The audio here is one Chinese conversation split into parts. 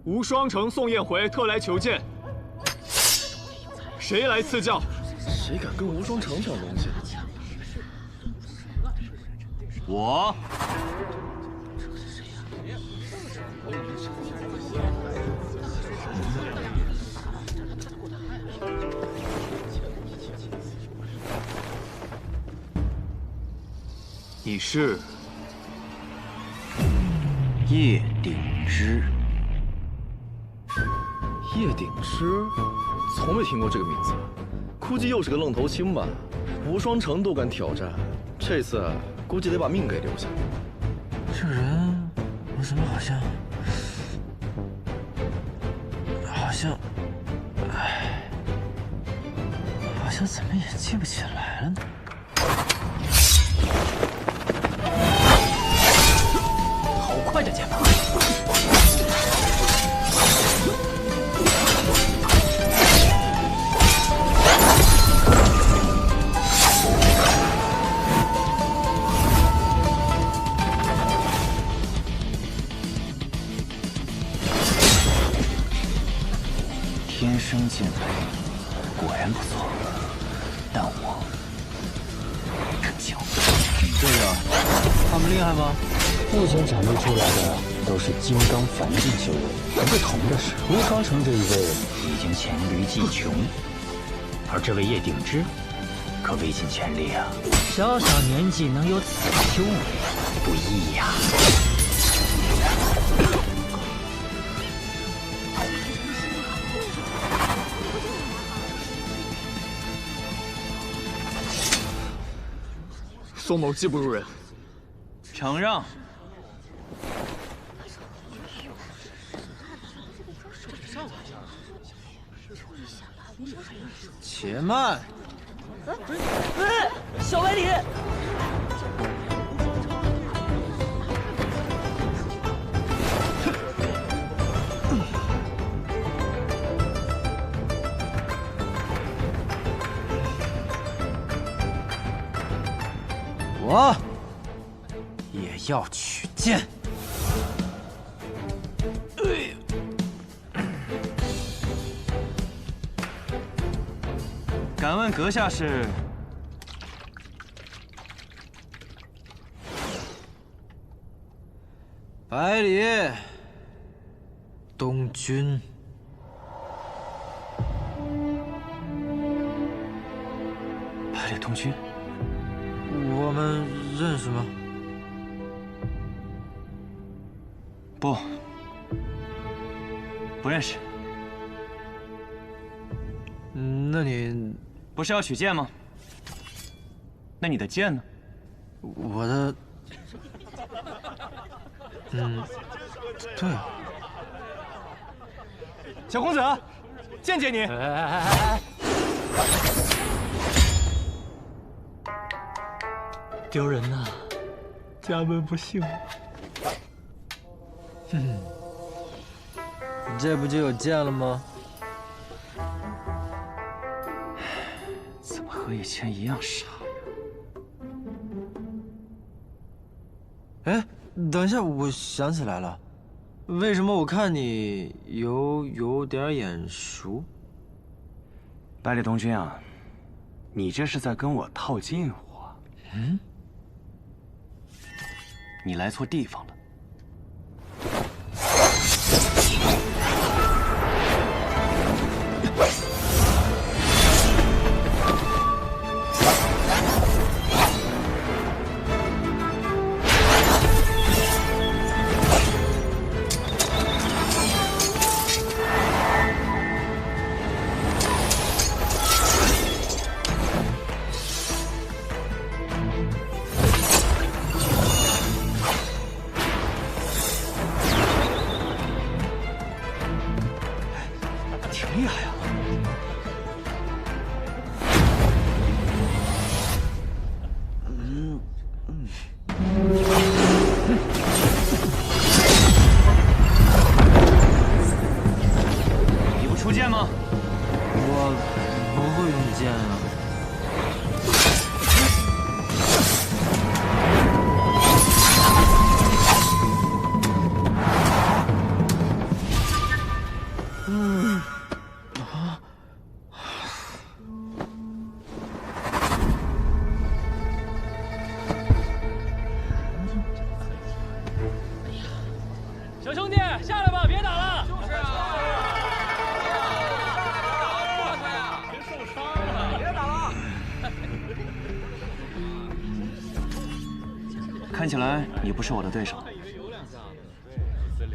无双城宋彦回特来求见，谁来赐教？谁敢跟无双城抢东西？我。你是叶鼎之。叶鼎之，从没听过这个名字，估计又是个愣头青吧？无双城都敢挑战，这次估计得把命给留下。这人，我怎么好像怎么也记不起来了呢？好快的剑法！天生剑法，果然不错，但我更强。队长，他们厉害吗？目前展露出来的都是金刚凡境修为，不同的是，无双城这一位已经黔驴技穷，而这位叶鼎之可未尽全力啊！小小年纪能有此修为，不易呀。宋某技不如人，承让。且慢！小白李，我也要取剑。敢问阁下是？百里东君。百里东君。我们认识吗？不认识。那你不是要取剑吗？那你的剑呢？我的，对啊。小公子，见见你。丢人呐！家门不幸。这不就有剑了吗？怎么和以前一样傻呀？哎，等一下，我想起来了，为什么我看你有点眼熟？百里东君啊，你这是在跟我套近乎啊？你来错地方了。小兄弟，下来吧，别打了。就是啊。别受伤了，别打了。看起来你不是我的对手。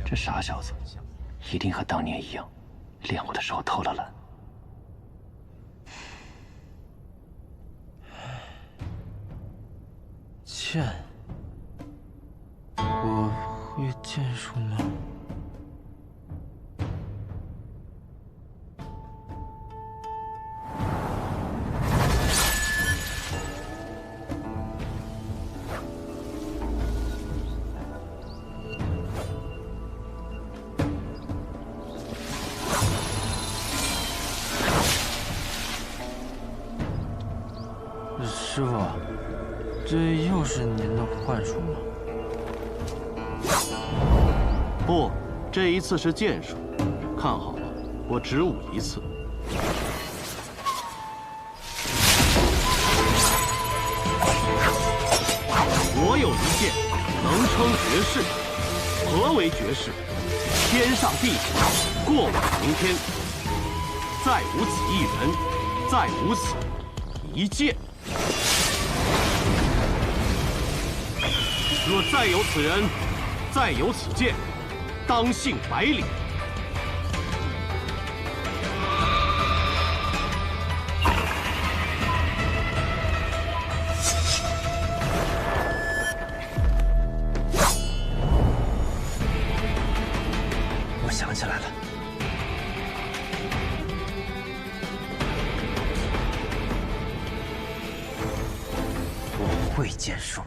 这傻小子，一定和当年一样，练我的时候偷了懒。剑，我会剑术吗？师傅，这又是您的幻术吗？不，这一次是剑术。看好了，我只舞一次。我有一剑，能称绝世。何为绝世？天上地下，过往明天。再无此一人，再无此一剑。若再有此人，再有此剑，当幸百里。我想起来了，我会剑术。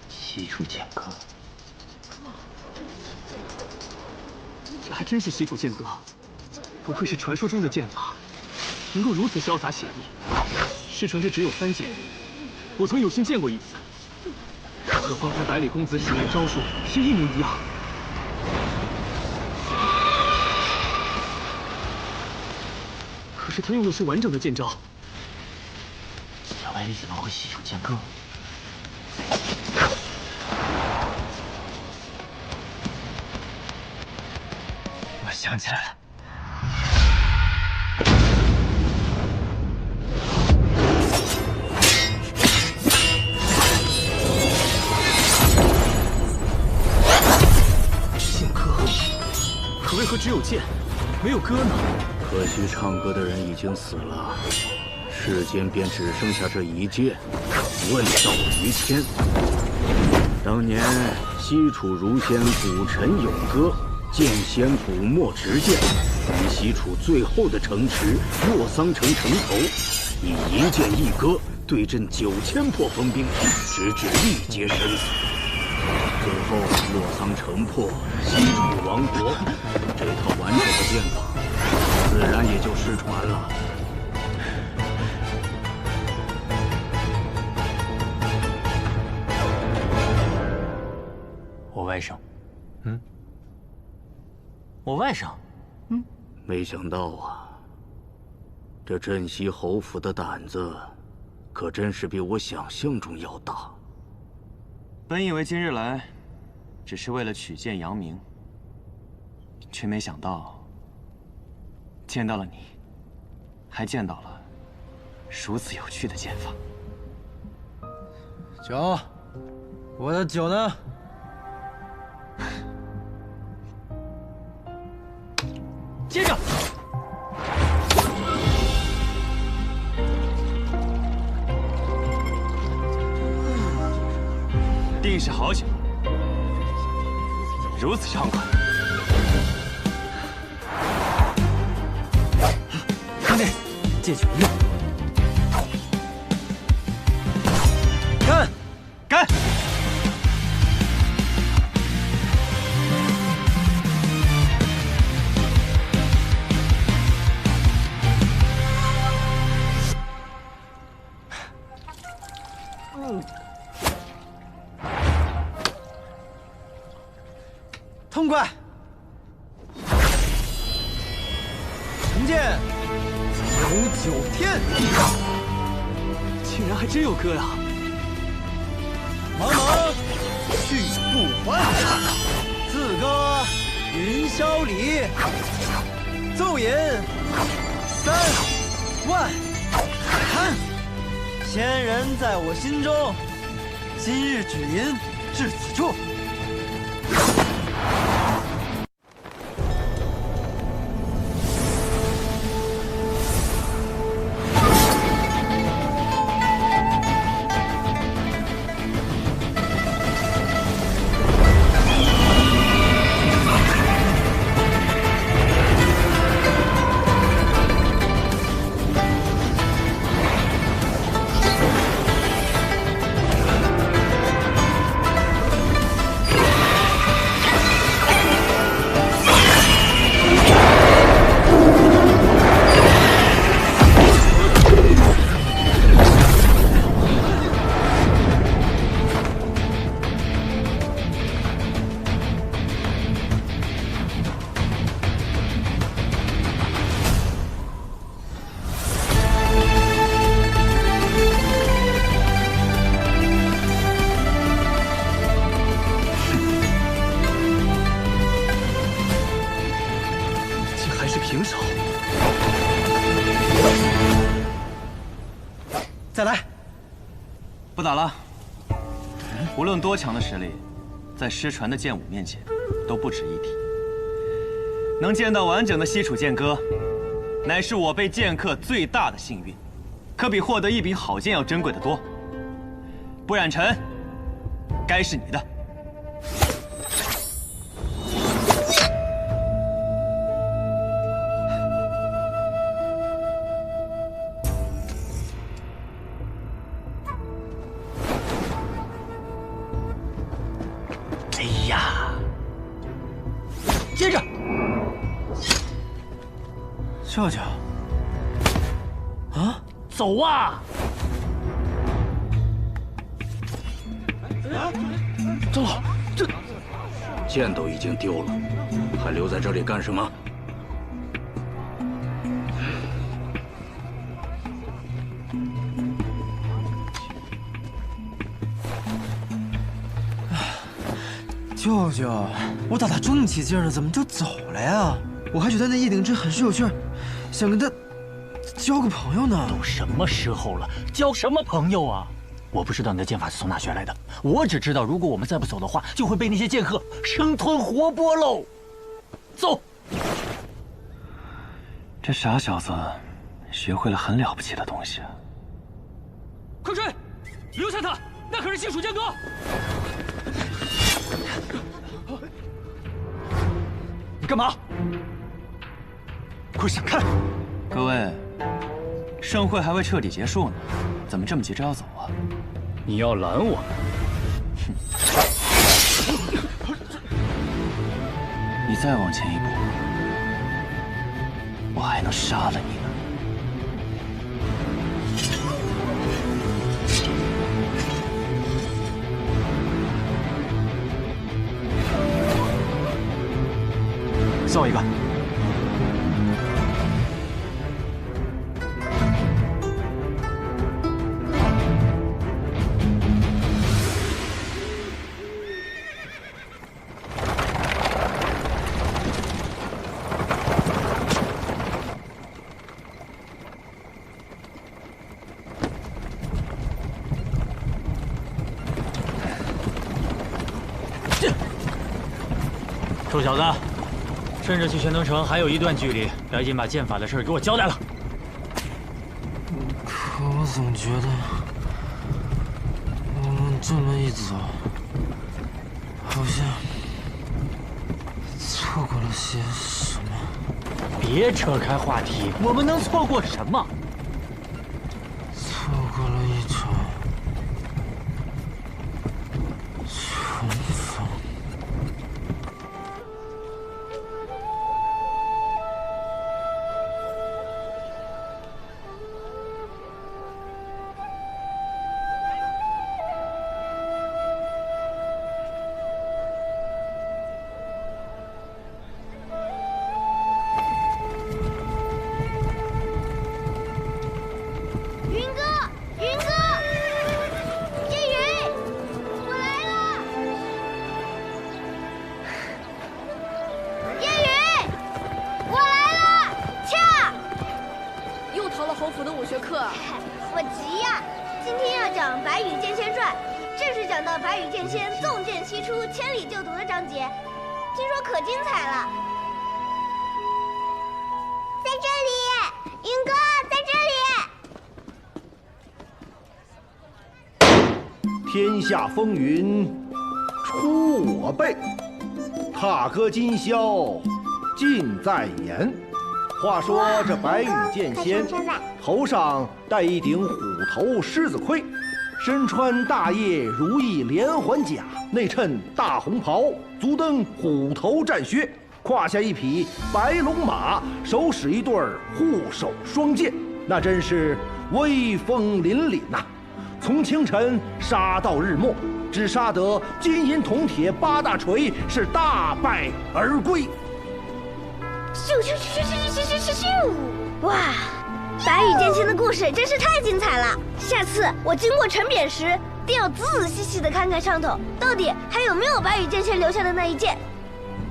西楚剑阁，这还真是西楚剑阁，不愧是传说中的剑法，能够如此潇洒写意。师承这只有3剑，我曾有幸见过一次，和方才百里公子使用的招数是一模一样。可是他用的是完整的剑招。小白李怎么会西楚剑阁？我想起来了。剑歌，可为何只有剑，没有歌呢？可惜唱歌的人已经死了，世间便只剩下这一剑，问道于天。当年西楚儒仙古尘咏歌，剑仙古墨执剑，于西楚最后的城池洛桑城城头，以一剑一歌对阵9000破锋兵，直至力竭生死。最后洛桑城破，西楚亡国，这套完整的剑法，自然也就失传了。我外甥，我外甥，没想到啊，这镇西侯府的胆子，可真是比我想象中要大。本以为今日来，只是为了取剑扬名，却没想到见到了你，还见到了如此有趣的剑法。酒，我的酒呢？接着。定是好酒，如此畅快。兄弟，借酒一用。干！干！痛快！陈剑有九天，竟然还真有歌呀！茫茫去不还，自歌云霄里，奏吟3万堪。仙人在我心中，今日只吟至此处。平手。再来，不打了。无论多强的实力，在失传的剑舞面前都不值一提。能见到完整的西楚剑歌，乃是我辈剑客最大的幸运，可比获得一柄好剑要珍贵的多。不染尘，该是你的。 接着，舅舅，啊，走啊！长老，这剑都已经丢了，还留在这里干什么？舅舅，我打他正起劲了，怎么就走了呀？我还觉得那叶鼎之很是有趣，想跟他交个朋友呢。都什么时候了，交什么朋友啊？我不知道你的剑法是从哪学来的，我只知道如果我们再不走的话，就会被那些剑客生吞活剥喽。走。这傻小子，学会了很了不起的东西啊！快追，留下他，那可是西楚剑歌。 你干嘛？快闪开！各位，盛会还未彻底结束呢，怎么这么急着要走啊？你要拦我？你再往前一步，我还能杀了你呢。 造一个。臭小子！顺着去玄东城还有一段距离，赶紧把剑法的事给我交代了。可我总觉得，我们这么一走，好像错过了些什么。别扯开话题，我们能错过什么？错过了一场重逢。云哥，云哥，叶云，我来了！叶云，我来了！恰，又逃了侯府的武学课啊！我急呀！今天要讲《白羽剑仙传》，正式讲到白羽剑仙纵剑西出，千里救毒的章节，听说可精彩了。在这里，云哥在这里。天下风云出我辈，踏歌今宵尽在言。话说这白羽剑仙头上戴一顶虎头狮子盔，身穿大叶如意连环甲，内衬大红袍，足蹬虎头战靴，胯下一匹白龙马，手使一对护手双剑，那真是威风凛凛呐！从清晨杀到日没，只杀得金银铜铁八大锤，是大败而归。咻咻咻咻咻咻咻咻！哇，白羽剑仙的故事真是太精彩了！下次我经过城匾时，定要仔仔细细的看看上头，到底还有没有白羽剑仙留下的那一剑。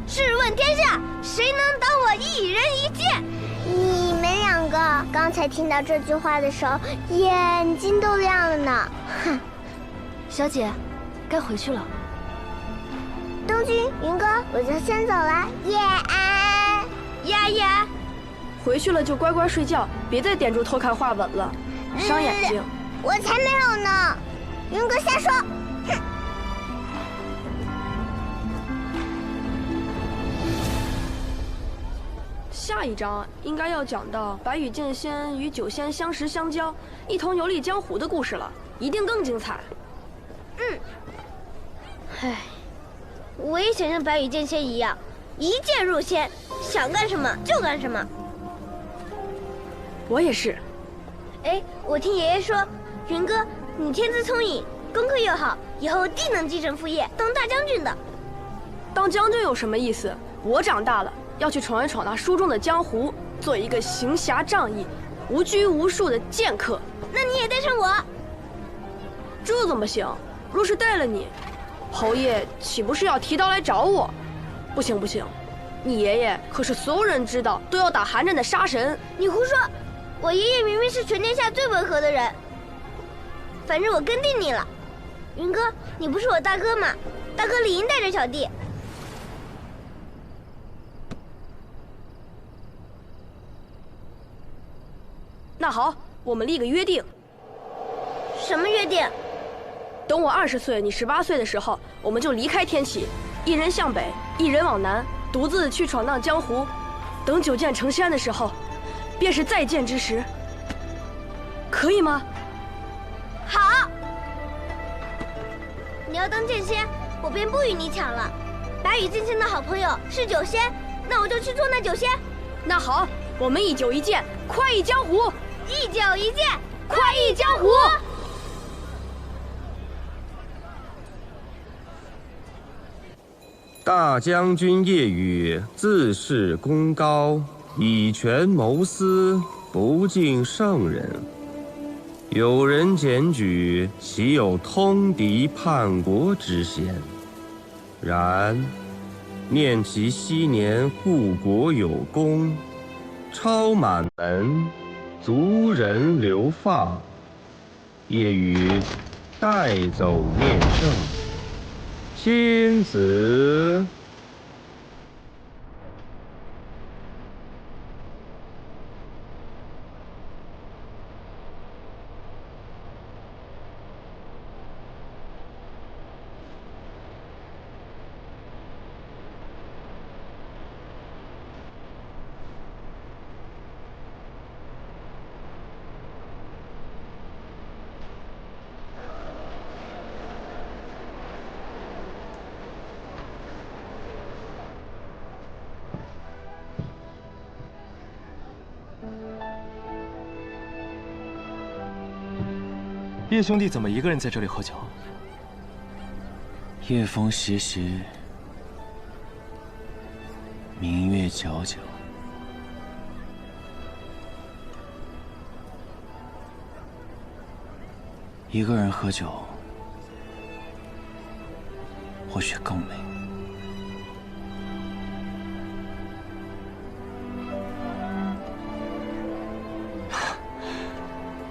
试问天下，谁能挡我一人一剑？你们两个刚才听到这句话的时候，眼睛都亮了呢。哼，小姐，该回去了。东君、云哥，我就先走了。叶安，呀呀，回去了就乖乖睡觉，别再点住偷看画本了，伤眼睛。我才没有呢！云哥瞎说。哼。下一章应该要讲到白羽剑仙与酒仙相识相交，一同游历江湖的故事了，一定更精彩。唉，我也想像白羽剑仙一样，一剑入仙，想干什么就干什么。我也是。哎，我听爷爷说，云哥，你天资聪颖，功课又好，以后定能继承父业，当大将军的。当将军有什么意思？我长大了，要去闯一闯那书中的江湖，做一个行侠仗义、无拘无束的剑客。那你也带上我。这怎么行？若是带了你，侯爷岂不是要提刀来找我？不行不行，你爷爷可是所有人知道都要打寒战的杀神。你胡说！我爷爷明明是全天下最温和的人。反正我跟定你了，云哥，你不是我大哥吗？大哥理应带着小弟。那好，我们立个约定。什么约定？等我20岁，你18岁的时候，我们就离开天启，一人向北，一人往南，独自去闯荡江湖。等9剑成仙的时候，便是再见之时。可以吗？好。你要当剑仙，我便不与你抢了。白羽剑仙的好朋友是酒仙，那我就去做那酒仙。那好，我们一酒一剑，快意江湖。一酒一剑，快意江湖。大将军叶羽自恃功高，以权谋私，不敬圣人。有人检举，其有通敌叛国之嫌。然念其昔年护国有功，超满门，族人流放，叶羽带走面圣。亲子。叶兄弟怎么一个人在这里喝酒？夜风习习，明月皎皎。一个人喝酒，或许更美。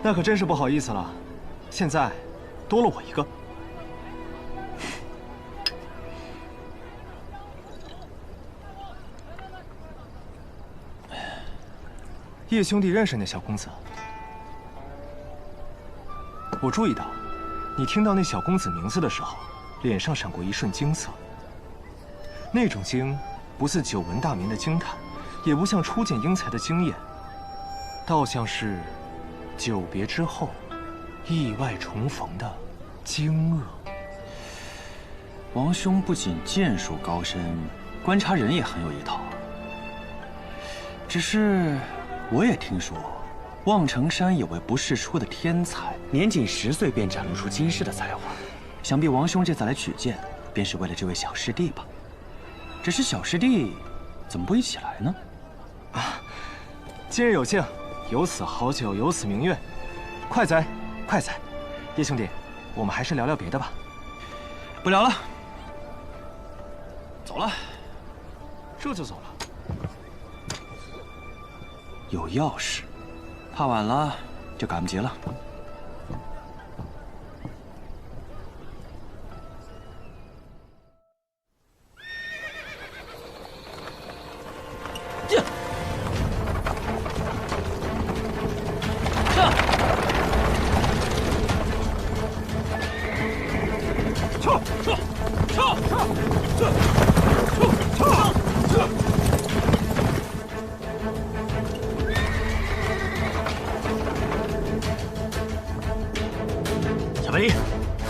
那可真是不好意思了，现在多了我一个。叶兄弟认识那小公子？我注意到，你听到那小公子名字的时候，脸上闪过一瞬惊色。那种惊，不似久闻大名的惊叹，也不像初见英才的惊艳，倒像是久别之后意外重逢的惊愕。王兄不仅剑术高深，观察人也很有一套。只是，我也听说。望城山有位不世出的天才，年仅10岁便展露出惊世的才华。想必王兄这次来取剑，便是为了这位小师弟吧？只是小师弟怎么不一起来呢？啊，今日有幸，有此好酒，有此明月，快哉，快哉！叶兄弟，我们还是聊聊别的吧。不聊了，走了。这就走了？有要事。怕晚了就赶不及了。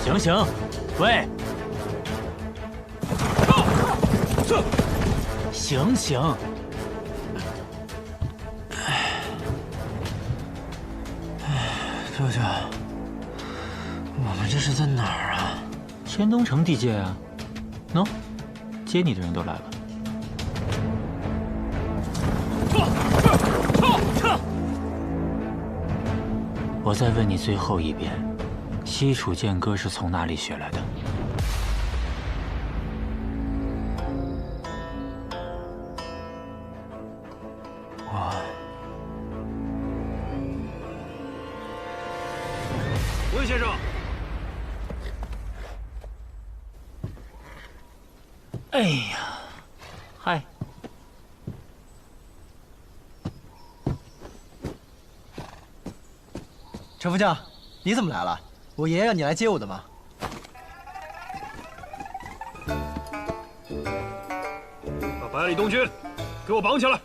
醒醒！喂！醒醒！舅舅，我们这是在哪儿啊？千东城地界啊。喏，接你的人都来了。我再问你最后一遍。西楚剑歌是从哪里学来的？温先生，哎呀，嗨！陈副将，你怎么来了？我爷爷让你来接我的吗？把百里东军给我绑起来！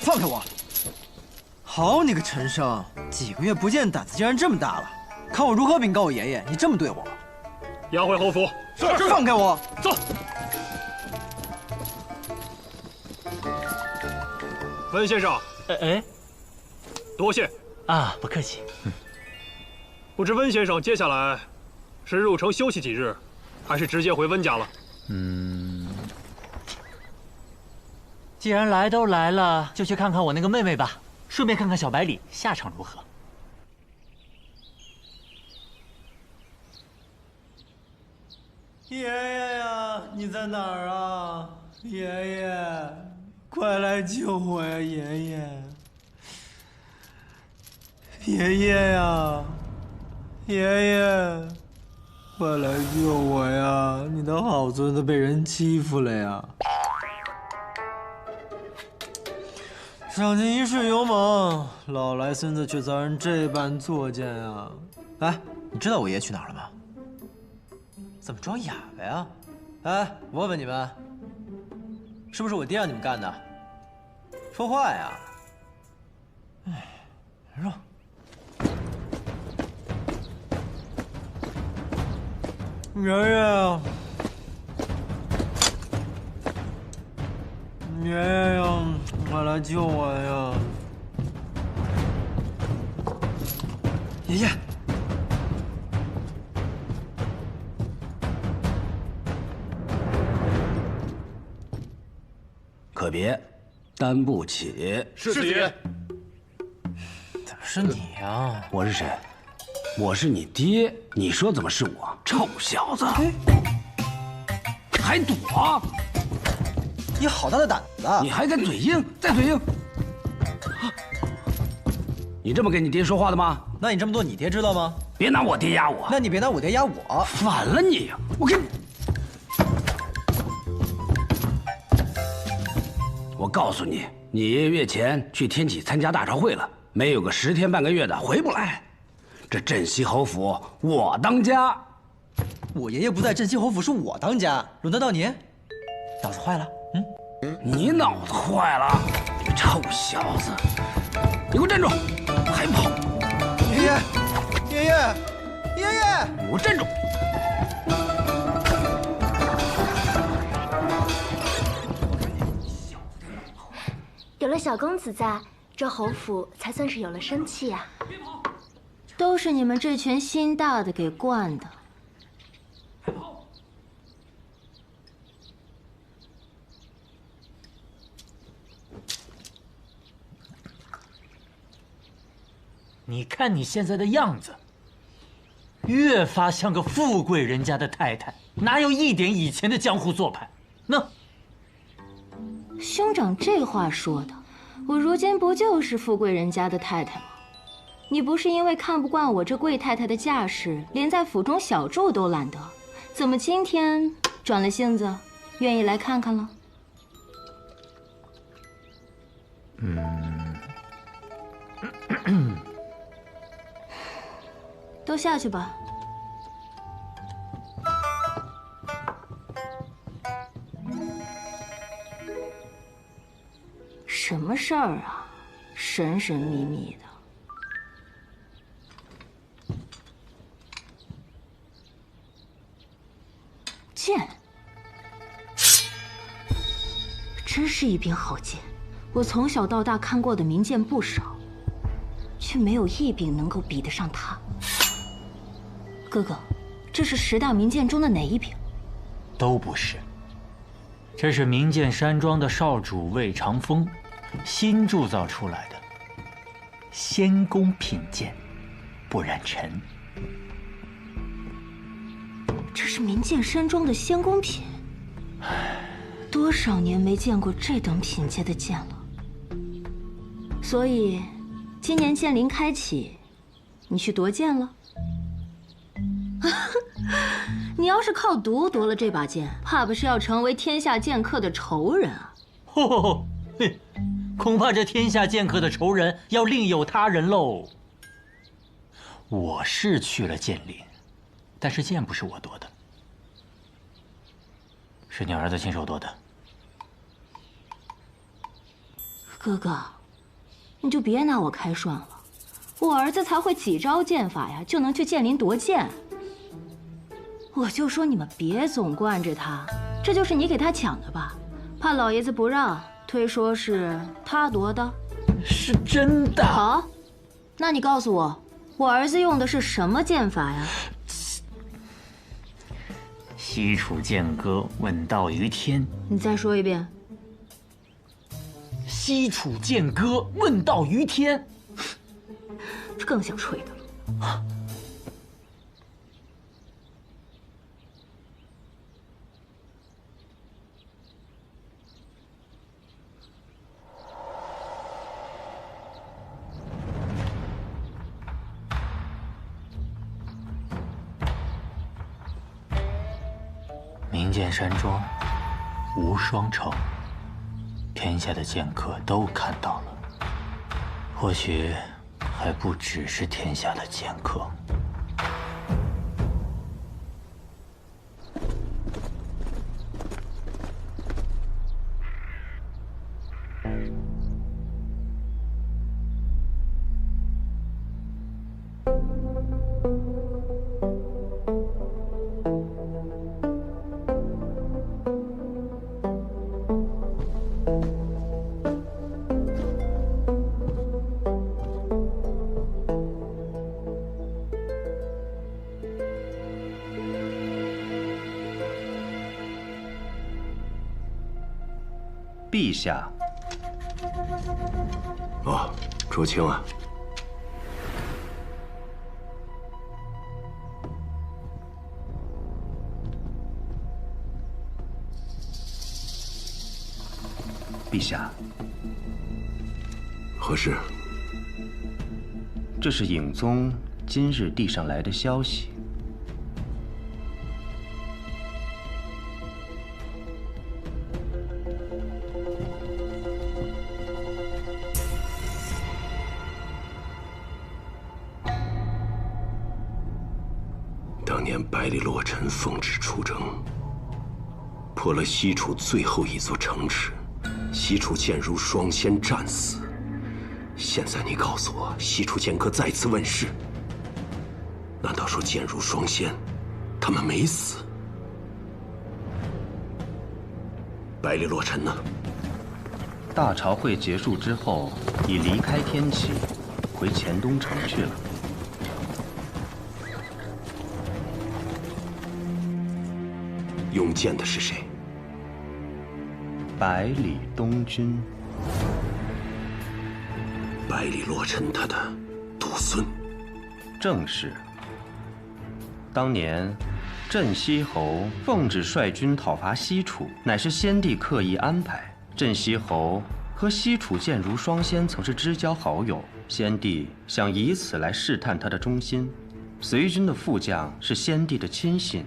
放开我！好你个陈生，几个月不见，胆子竟然这么大了！看我如何禀告我爷爷，你这么对我！押回侯府。是。放开我！走。温先生。哎。多谢。啊，不客气。不知温先生接下来是入城休息几日，还是直接回温家了？既然来都来了，就去看看我那个妹妹吧，顺便看看小百里下场如何。爷爷呀，你在哪儿啊？爷爷，快来救我呀！爷爷。爷爷呀，爷爷，快来救我呀！你的好孙子被人欺负了呀！赏金一世勇猛，老来孙子却遭人这般作践啊！哎，你知道我爷去哪儿了吗？怎么装哑巴呀？哎，我问问你们，是不是我爹让你们干的？说话呀！哎，让。爷爷，爷爷呀，快来救我呀！爷爷，可别，担不起。是子爷。怎么是你呀？我是谁？我是你爹。你说怎么是我？臭小子，还躲？你好大的胆子！你还敢嘴硬？再嘴硬！你这么跟你爹说话的吗？那你这么做，你爹知道吗？别拿我爹压我！那你别拿我爹压我！反了你！我跟你，我告诉你，你爷爷月前去天启参加大朝会了，没有个10天半个月的回不来。这镇西侯府我当家。我爷爷不在镇西侯府，是我当家，轮得到你？脑子坏了？你脑子坏了！你个臭小子！你给我站住！还跑！爷爷，爷爷，爷爷！你给我站住！有了小公子在，这侯府才算是有了生气呀。都是你们这群心大的给惯的。你看你现在的样子，越发像个富贵人家的太太，哪有一点以前的江湖做派？那兄长这话说的，我如今不就是富贵人家的太太吗？你不是因为看不惯我这贵太太的架势，连在府中小住都懒得，怎么今天转了性子，愿意来看看了？都下去吧。什么事儿啊？神神秘秘的。剑，真是一柄好剑。我从小到大看过的名剑不少，却没有一柄能够比得上它。哥哥，这是10大名剑中的哪一柄？都不是，这是名剑山庄的少主魏长风新铸造出来的仙宫品剑，不染尘。这是名剑山庄的仙宫品，多少年没见过这等品阶的剑了。所以，今年剑灵开启，你去夺剑了？你要是靠毒夺了这把剑，怕不是要成为天下剑客的仇人啊！吼，恐怕这天下剑客的仇人要另有他人喽。我是去了剑灵，但是剑不是我夺的，是你儿子亲手夺的。哥哥，你就别拿我开涮了，我儿子才会几招剑法呀，就能去剑林夺剑。我就说你们别总惯着他，这就是你给他抢的吧？怕老爷子不让，推说是他夺的。是真的。好，那你告诉我，我儿子用的是什么剑法呀？西楚剑歌，问道于天。你再说一遍。西楚剑歌，问道于天。这更像吹的了。名剑山庄，无双城，天下的剑客都看到了，或许还不只是天下的剑客。陛下。哦，卓青啊。 陛下，何事？这是影宗今日递上来的消息。当年百里洛尘奉旨出征。 破了西楚最后一座城池，西楚剑如双仙战死。现在你告诉我，西楚剑客再次问世，难道说剑如双仙，他们没死？百里洛尘呢？大朝会结束之后，已离开天启，回黔东城去了。 用剑的是谁？百里东军。百里洛尘他的独孙。正是。当年，镇西侯奉旨率军讨伐西楚，乃是先帝刻意安排。镇西侯和西楚剑如双仙曾是知交好友，先帝想以此来试探他的忠心。随军的副将是先帝的亲信。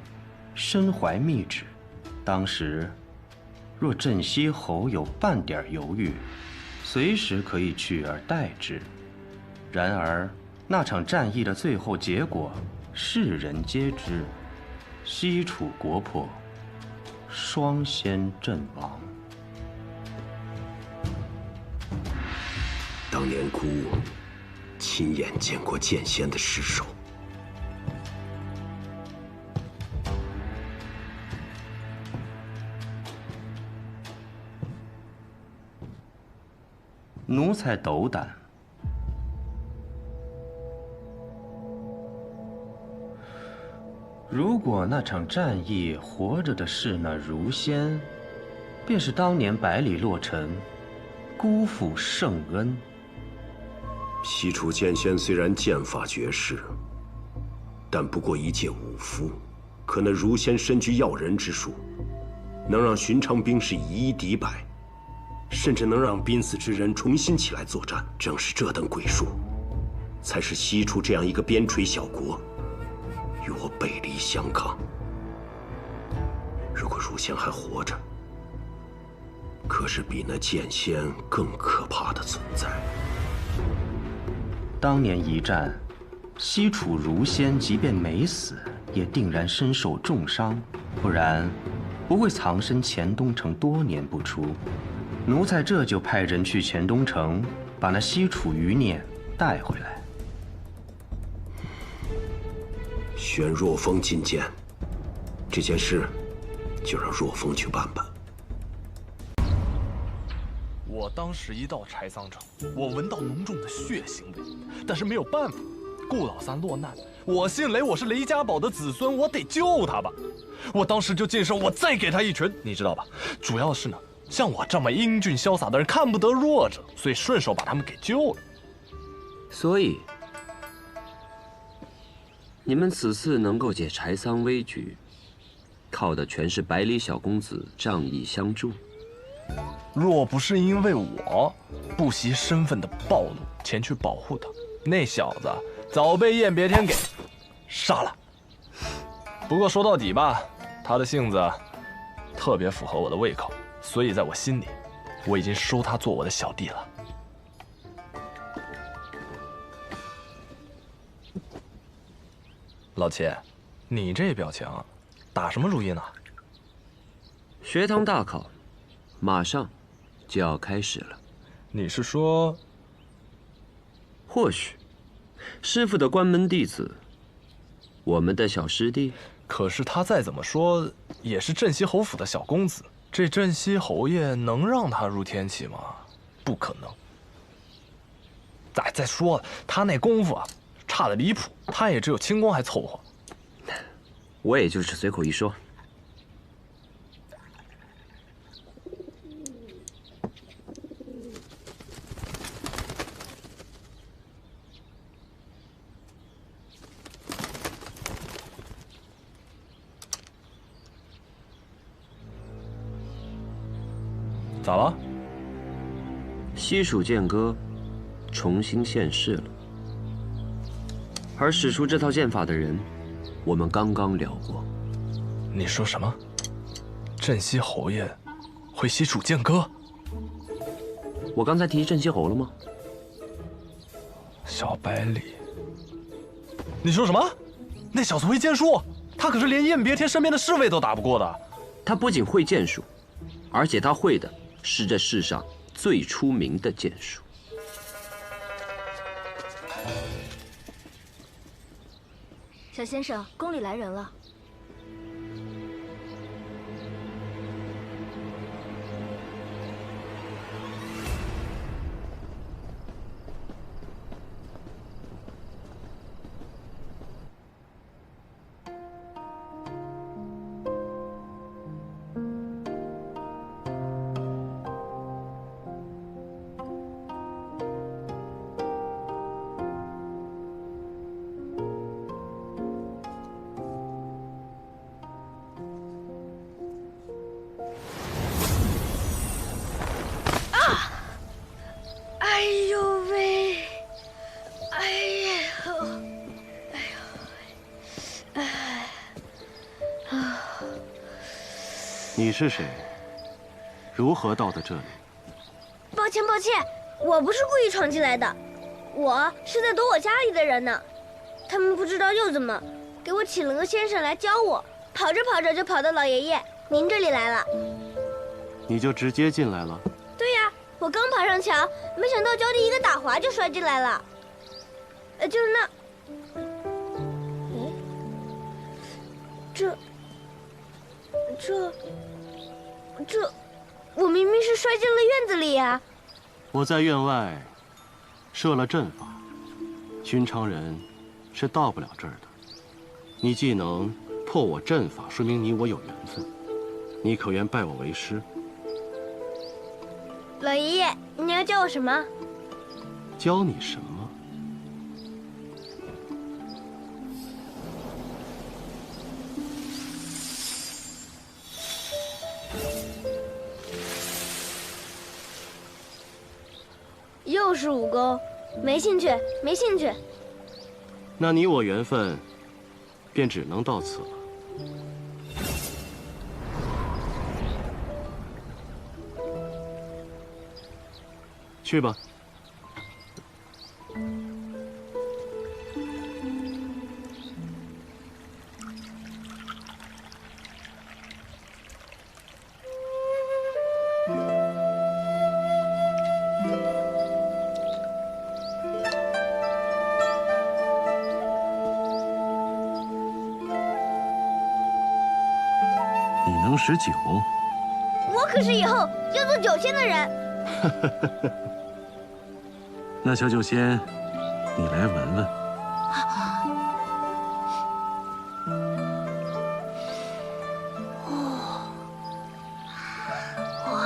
身怀密旨，当时若镇西侯有半点犹豫，随时可以取而代之。然而那场战役的最后结果，世人皆知：西楚国破，双仙阵亡。当年孤亲眼见过剑仙的尸首。 奴才斗胆。如果那场战役活着的是那如仙，便是当年百里洛尘辜负圣恩。西楚剑仙虽然剑法绝世，但不过一介武夫，可那如仙身具耀人之术，能让寻常兵士以一敌百。 甚至能让濒死之人重新起来作战，正是这等鬼术，才使西楚这样一个边陲小国与我背离相抗。如果如仙还活着，可是比那剑仙更可怕的存在。当年一战，西楚如仙即便没死，也定然身受重伤，不然不会藏身黔东城多年不出。 奴才这就派人去黔东城，把那西楚余孽带回来。选若风觐见，这件事就让若风去办吧。我当时一到柴桑城，我闻到浓重的血腥味，但是没有办法，顾老三落难，我姓雷，我是雷家堡的子孙，我得救他吧。我当时就近身，我再给他一拳，你知道吧？主要是呢。 像我这么英俊潇洒的人看不得弱者，所以顺手把他们给救了。所以，你们此次能够解柴桑危局，靠的全是百里小公子仗义相助。若不是因为我不惜身份的暴露前去保护他，那小子早被燕别天给杀了。不过说到底吧，他的性子特别符合我的胃口。 所以，在我心里，我已经收他做我的小弟了。老七，你这表情，打什么主意呢？学堂大考，马上就要开始了。你是说？或许，师傅的关门弟子，我们的小师弟。可是他再怎么说，也是镇西侯府的小公子。 这镇西侯爷能让他入天启吗？不可能。再说了，他那功夫啊，差得离谱，他也只有轻功还凑合。我也就是随口一说。咋了？西蜀剑歌重新现世了，而使出这套剑法的人，我们刚刚聊过。你说什么？镇西侯爷会西蜀剑歌？我刚才提镇西侯了吗？小百里，你说什么？那小子会剑术，他可是连燕别天身边的侍卫都打不过的。他不仅会剑术，而且他会的是这世上最出名的剑术。小先生，宫里来人了。哎呦喂！哎呦！哎呦！你是谁？如何到的这里？抱歉，抱歉，我不是故意闯进来的，我是在躲我家里的人呢。他们不知道又怎么，给我请了个先生来教我，跑着跑着就跑到老爷爷您这里来了。你就直接进来了？对呀，我刚爬上墙，没想到脚底一个打滑就摔进来了。就是那……这，我明明是摔进了院子里呀！我在院外设了阵法，寻常人是到不了这儿的。你既能破我阵法，说明你我有缘分。你可愿拜我为师？老爷爷，你要教我什么？教你什么？又是武功，没兴趣，没兴趣。那你我缘分便只能到此了。去吧。你能识酒？我可是以后要做酒仙的人。那小酒仙，你来闻闻。哇，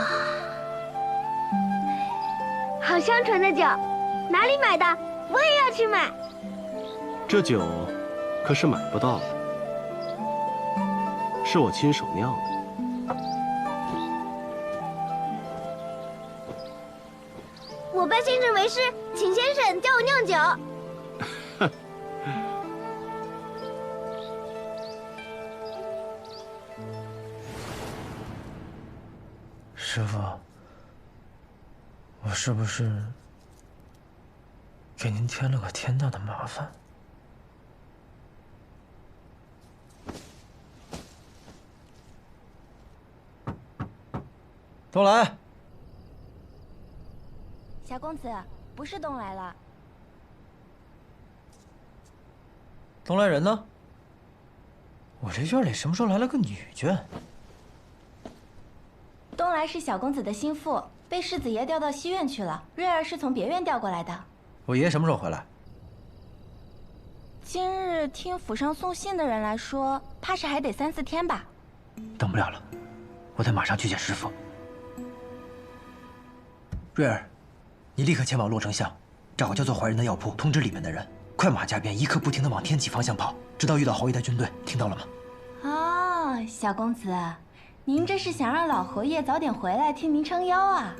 好香醇的酒，哪里买的？我也要去买。这酒可是买不到的，是我亲手酿的。我拜先生为师，请先生教我酿酒。师傅，我是不是给您添了个天大的麻烦？东来。小公子，不是东来了。东来人呢？我这院里什么时候来了个女眷？东来是小公子的心腹，被世子爷调到西院去了。瑞儿是从别院调过来的。我爷爷什么时候回来？今日听府上送信的人来说，怕是还得3、4天吧。等不了了，我得马上去见师傅。瑞儿，你立刻前往洛城巷，找个叫做怀仁的药铺，通知里面的人，快马加鞭，一刻不停地往天启方向跑，直到遇到侯爷的军队，听到了吗？哦，小公子，您这是想让老侯爷早点回来替您撑腰啊？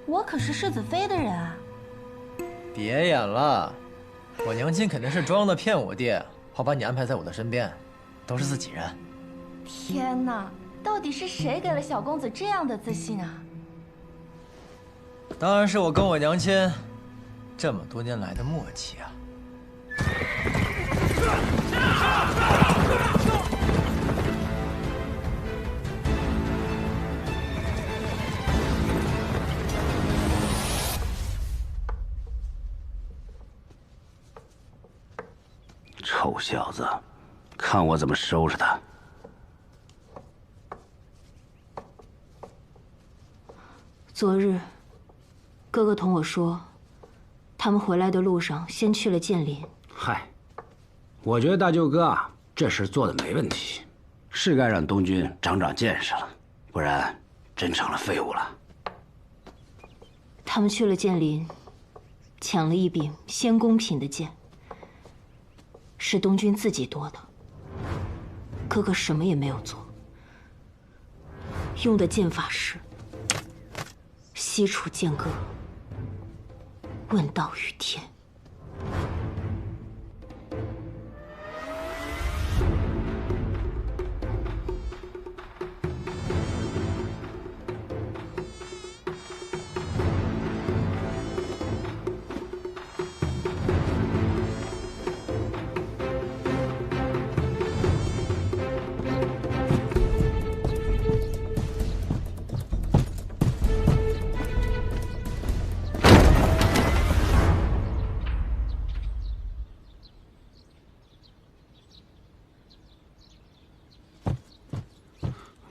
我可是世子妃的人啊！别演了，我娘亲肯定是装的骗我爹，好把你安排在我的身边，都是自己人。天哪，到底是谁给了小公子这样的自信啊？当然是我跟我娘亲这么多年来的默契啊！臭小子，看我怎么收拾他！昨日，哥哥同我说，他们回来的路上先去了剑林。嗨，我觉得大舅哥啊，这事做的没问题，是该让东军长长见识了，不然真成了废物了。他们去了剑林，抢了一柄仙宫品的剑，是东军自己夺的。哥哥什么也没有做，用的剑法是西楚剑歌，问道于天。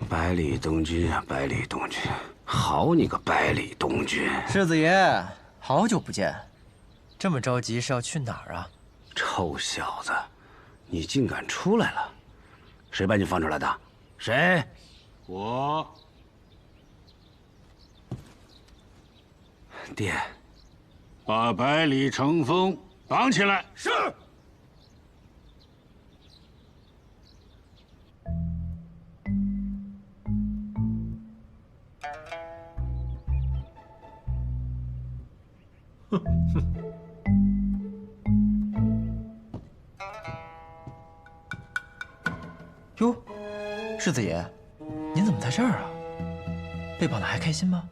百里东军啊，百里东军，好你个百里东军！世子爷，好久不见，这么着急是要去哪儿啊？臭小子，你竟敢出来了！谁把你放出来的？谁？我。爹，把百里成风绑起来。是。哟，世子爷，您怎么在这儿啊？被绑的还开心吗？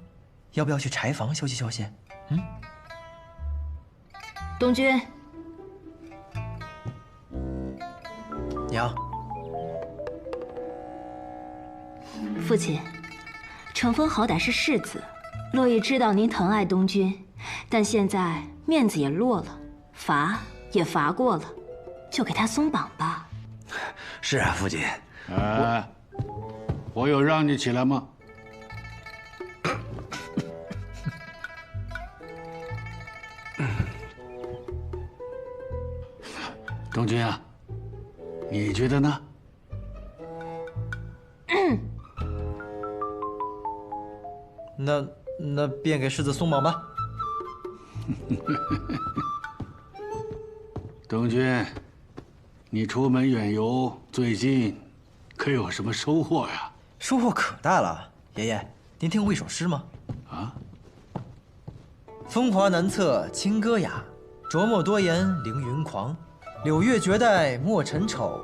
要不要去柴房休息休息？嗯。东军，娘，父亲，成风好歹是世子，洛邑知道您疼爱东军，但现在面子也落了，罚也罚过了，就给他松绑吧。是啊，父亲。我有让你起来吗？东军啊，你觉得呢？那便给世子松绑吧。东军，你出门远游，最近可有什么收获呀？收获可大了，爷爷，您听过一首诗吗？啊？风华难测清歌雅，琢磨多言凌云狂。柳月绝代莫尘丑，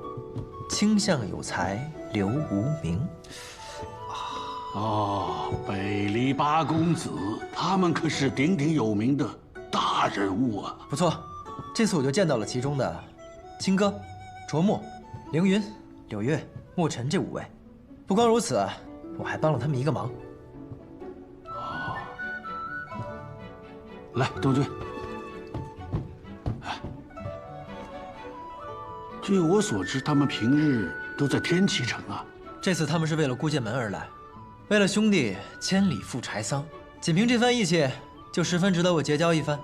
卿相有才留无名。哦，北篱八公子，他们可是鼎鼎有名的大人物啊！不错，这次我就见到了其中的清歌、琢磨、凌云、柳月、莫尘这5位。不光如此，我还帮了他们一个忙。哦，来，东军。据我所知，他们平日都在天启城啊。这次他们是为了孤剑门而来，为了兄弟千里赴柴桑，仅凭这番义气，就十分值得我结交一番。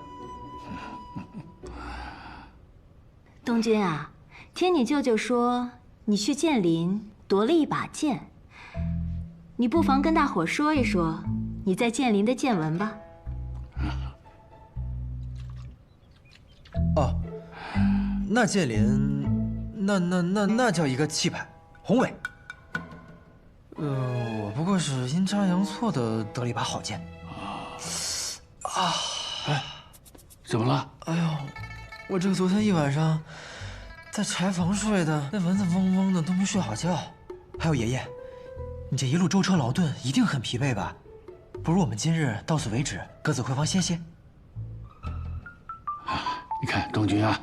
东军啊，听你舅舅说你去剑林夺了一把剑，你不妨跟大伙说一说你在剑林的见闻吧。哦，那剑林，那叫一个气派宏伟。我不过是阴差阳错的得了一把好剑。哎，怎么了？哎呦，我这个昨天一晚上在柴房睡的，那蚊子嗡嗡的都没睡好觉。还有爷爷，你这一路舟车劳顿，一定很疲惫吧？不如我们今日到此为止，各自回房歇歇。你看东君啊，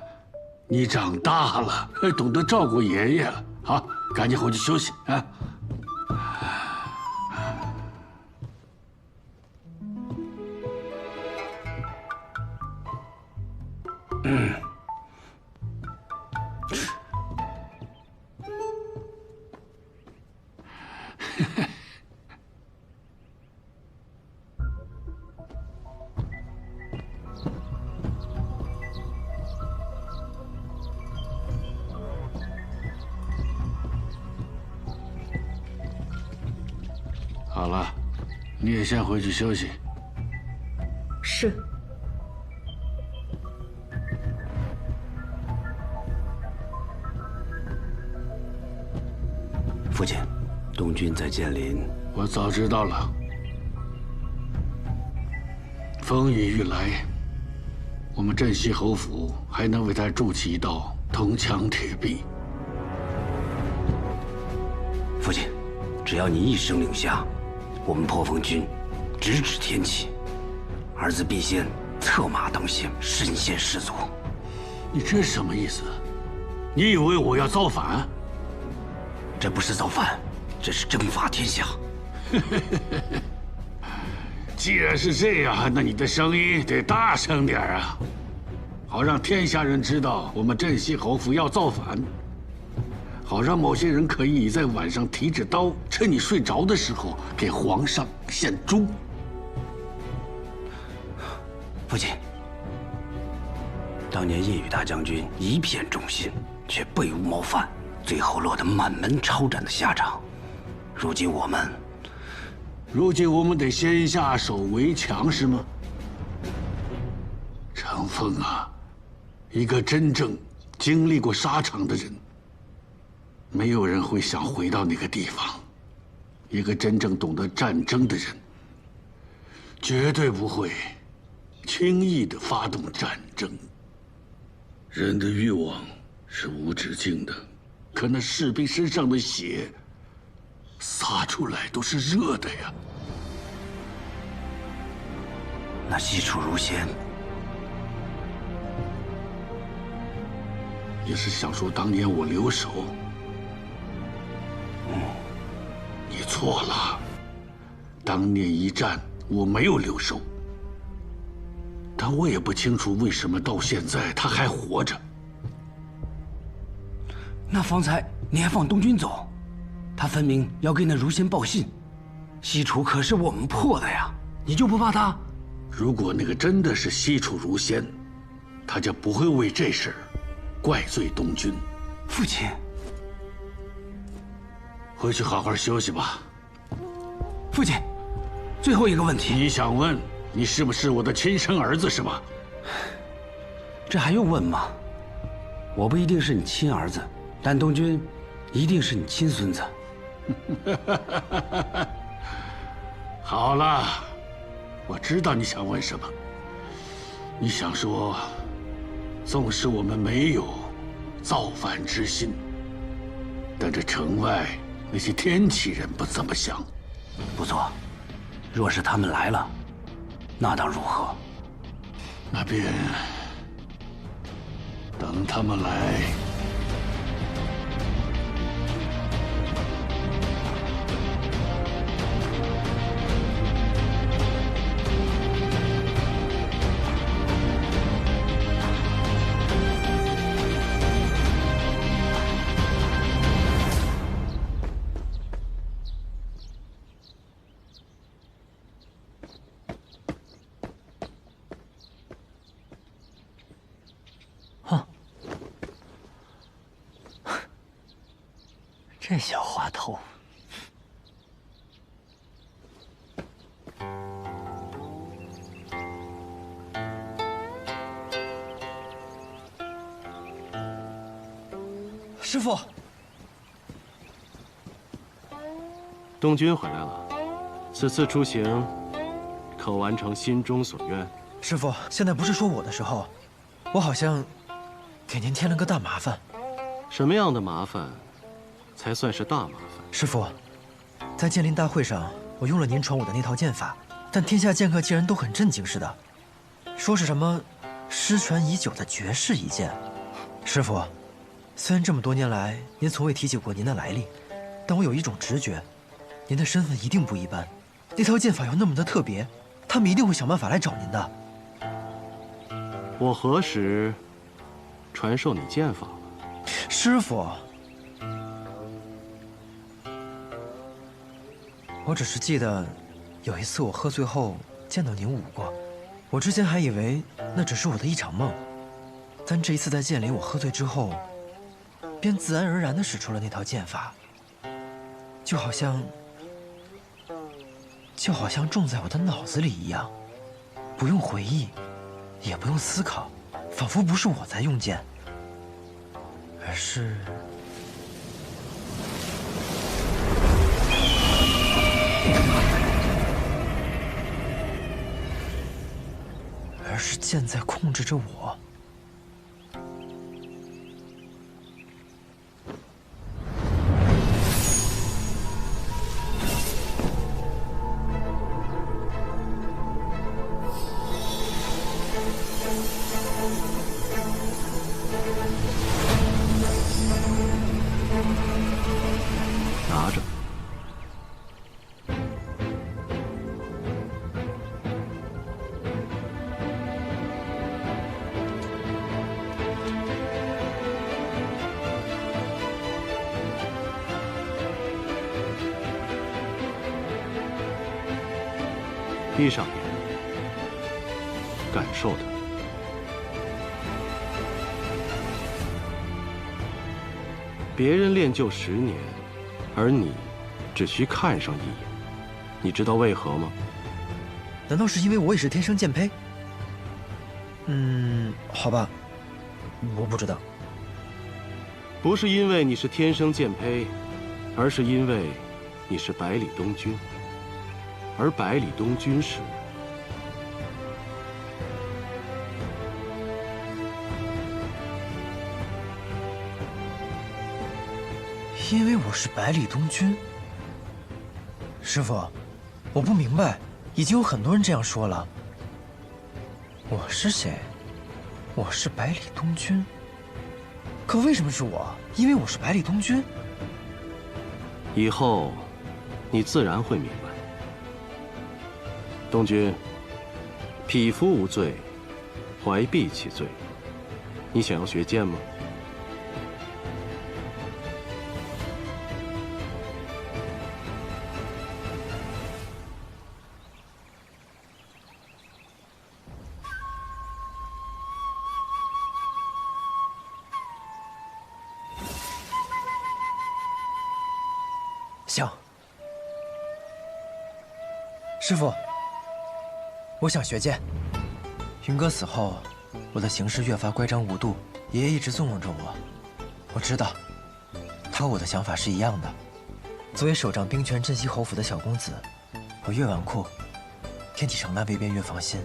你长大了，懂得照顾爷爷了。好，赶紧回去休息啊。好了，你也先回去休息。是。父亲，东君在剑林，我早知道了。风雨欲来，我们镇西侯府还能为他筑起一道铜墙铁壁。父亲，只要你一声令下，我们破风军直指天启，儿子必先策马当先，身先士卒。你这什么意思？你以为我要造反？这不是造反，这是征伐天下。既然是这样，那你的声音得大声点啊，好让天下人知道我们镇西侯府要造反，好让某些人可以在晚上提着刀，趁你睡着的时候给皇上献忠。父亲，当年叶羽大将军一片忠心，却被诬谋反，最后落得满门抄斩的下场。如今我们得先下手为强，是吗？程峰啊，一个真正经历过沙场的人，没有人会想回到那个地方。一个真正懂得战争的人，绝对不会轻易地发动战争。人的欲望是无止境的，可那士兵身上的血洒出来都是热的呀。那西楚如仙，也是想说当年我留守。你错了，当年一战我没有留守，但我也不清楚为什么到现在他还活着。那方才你还放东君走，他分明要给那如仙报信。西楚可是我们破的呀，你就不怕他？如果那个真的是西楚如仙，他就不会为这事怪罪东君。父亲，回去好好休息吧。父亲，最后一个问题，你想问你是不是我的亲生儿子是吗？这还用问吗？我不一定是你亲儿子，但东君一定是你亲孙子。好了，我知道你想问什么。你想说，纵使我们没有造反之心，但这城外那些天启人不怎么想。不错，若是他们来了，那当如何？那便等他们来。这小滑头，师傅，东君回来了，此次出行可完成心中所愿？师父，现在不是说我的时候，我好像给您添了个大麻烦。什么样的麻烦才算是大麻烦？师父，在剑灵大会上，我用了您传我的那套剑法，但天下剑客竟然都很震惊似的，说是什么失传已久的绝世一剑。师父，虽然这么多年来您从未提起过您的来历，但我有一种直觉，您的身份一定不一般。那套剑法要那么的特别，他们一定会想办法来找您的。我何时传授你剑法了？师父，我只是记得有一次我喝醉后见到您舞过，我之前还以为那只是我的一场梦，但这一次在剑里，我喝醉之后，便自然而然地使出了那套剑法，就好像种在我的脑子里一样，不用回忆，也不用思考，仿佛不是我在用剑，而是剑在控制着我。拿着。闭上眼，感受它。别人练就10年，而你只需看上一眼，你知道为何吗？难道是因为我也是天生剑胚？好吧，我不知道。不是因为你是天生剑胚，而是因为你是百里东君，而百里东君是……因为我是百里东君。师父，我不明白，已经有很多人这样说了。我是谁？我是百里东君。可为什么是我？因为我是百里东君。以后，你自然会明白。东君，匹夫无罪，怀璧其罪。你想要学剑吗？行。师父，我想学剑。云哥死后，我的行事越发乖张无度，爷爷一直纵容着我。我知道，他和我的想法是一样的。作为手掌兵权镇西侯府的小公子，我越纨绔，天启城那卫便越放心。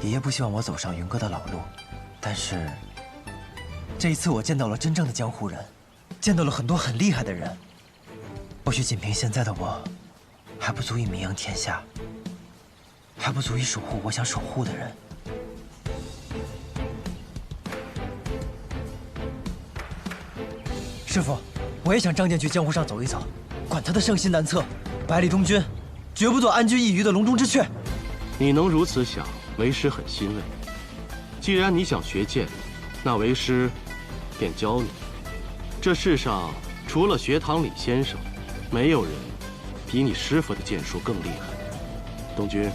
爷爷不希望我走上云哥的老路，但是这一次我见到了真正的江湖人，见到了很多很厉害的人。或许仅凭现在的我，还不足以名扬天下，还不足以守护我想守护的人。师父，我也想仗剑去江湖上走一走，管他的圣心难测，百里东君绝不做安居一隅的笼中之雀。你能如此想，为师很欣慰。既然你想学剑，那为师便教你。这世上除了学堂里先生，没有人比你师傅的剑术更厉害。东君，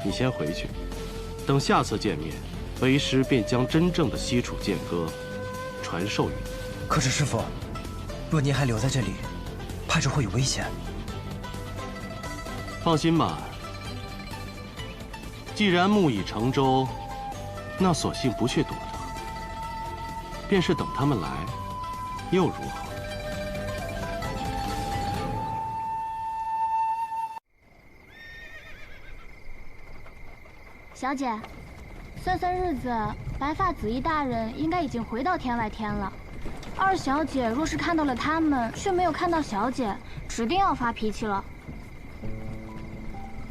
你先回去，等下次见面，为师便将真正的西楚剑歌传授于你。可是师父，若您还留在这里，怕是会有危险。放心吧，既然木已成舟，那索性不去躲他，便是等他们来，又如何？小姐，算算日子，白发紫衣大人应该已经回到天外天了。二小姐若是看到了他们，却没有看到小姐，指定要发脾气了。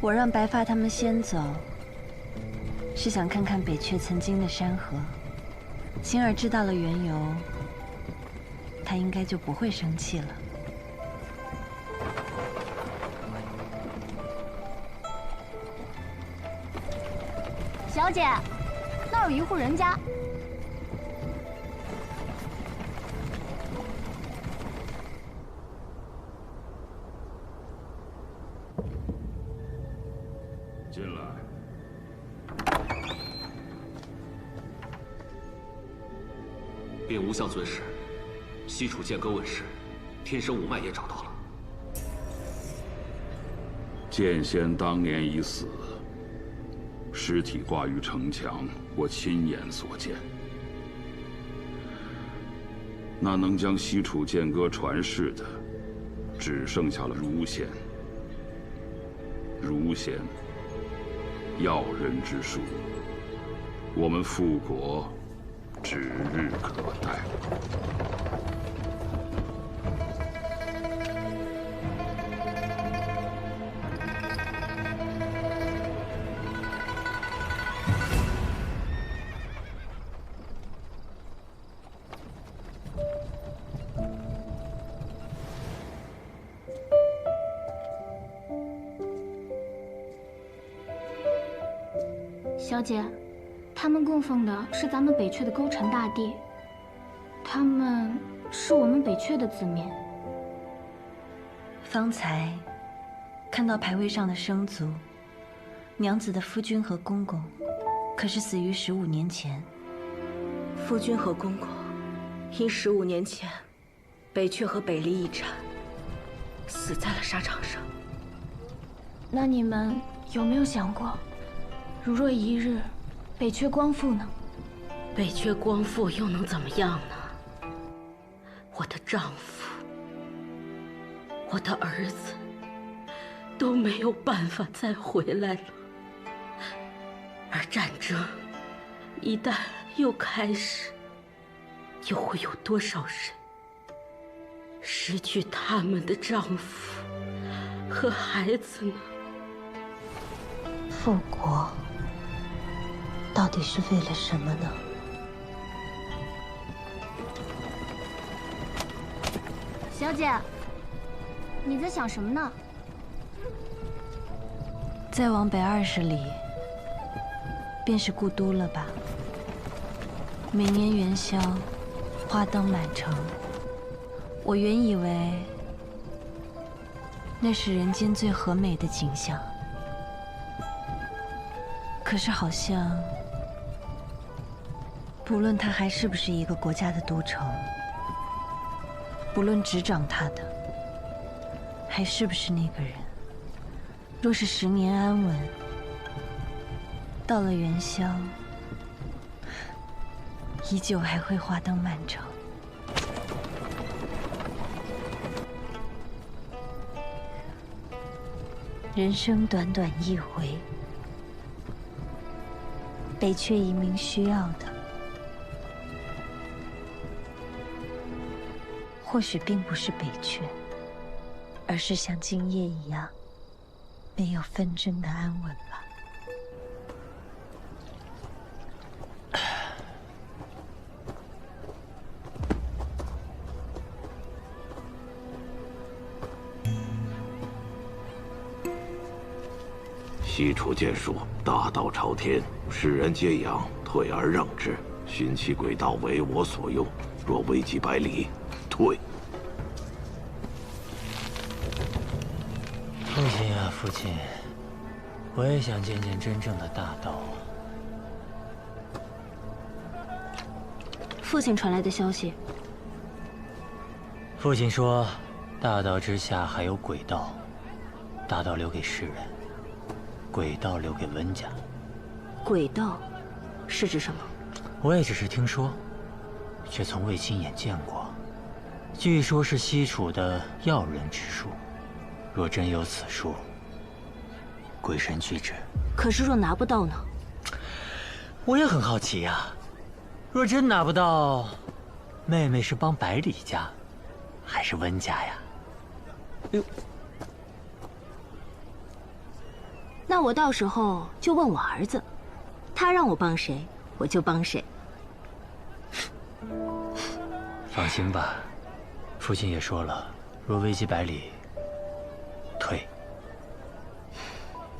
我让白发他们先走，是想看看北阙曾经的山河。星儿知道了缘由，他应该就不会生气了。 小姐，那儿有一户人家。进来。禀无相尊师，西楚剑歌问世，天生五脉也找到了。剑仙当年已死。 尸体挂于城墙，我亲眼所见。那能将西楚剑歌传世的，只剩下了儒仙。儒仙，要人之术，我们复国指日可待。 小姐，他们供奉的是咱们北阙的勾陈大帝，他们是我们北阙的子民。方才看到牌位上的生卒，娘子的夫君和公公，可是死于15年前。夫君和公公，因15年前北阙和北离一战，死在了沙场上。那你们有没有想过？ 如若一日北阙光复呢？北阙光复又能怎么样呢？我的丈夫，我的儿子都没有办法再回来了。而战争一旦又开始，又会有多少人失去他们的丈夫和孩子呢？复国。 到底是为了什么呢？小姐，你在想什么呢？再往北20里，便是故都了吧？每年元宵，花灯满城。我原以为那是人间最和美的景象，可是好像…… 不论它还是不是一个国家的都城，不论执掌它的还是不是那个人，若是10年安稳，到了元宵，依旧还会花灯满城。人生短短一回，北阙一名需要的。 或许并不是北阙，而是像今夜一样，没有纷争的安稳吧。西楚剑术大道朝天，世人皆仰，退而让之，寻其轨道为我所用。若危及百里，退。 父亲啊，父亲，我也想见见真正的大道。父亲传来的消息。父亲说，大道之下还有鬼道，大道留给世人，鬼道留给温家。鬼道是指什么？我也只是听说，却从未亲眼见过。据说是西楚的要人之术。 若真有此术，鬼神俱至。可是若拿不到呢？我也很好奇呀，若真拿不到，妹妹是帮百里家，还是温家呀？哎呦，那我到时候就问我儿子，他让我帮谁，我就帮谁。放心吧，父亲也说了，若危及百里，退。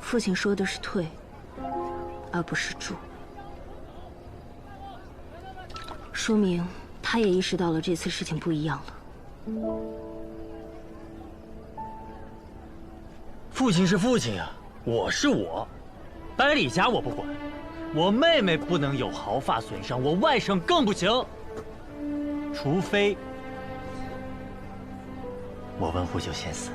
父亲说的是退，而不是住，说明他也意识到了这次事情不一样了。父亲是父亲呀，我是我，百里家我不管，我妹妹不能有毫发损伤，我外甥更不行。除非我温户就先死。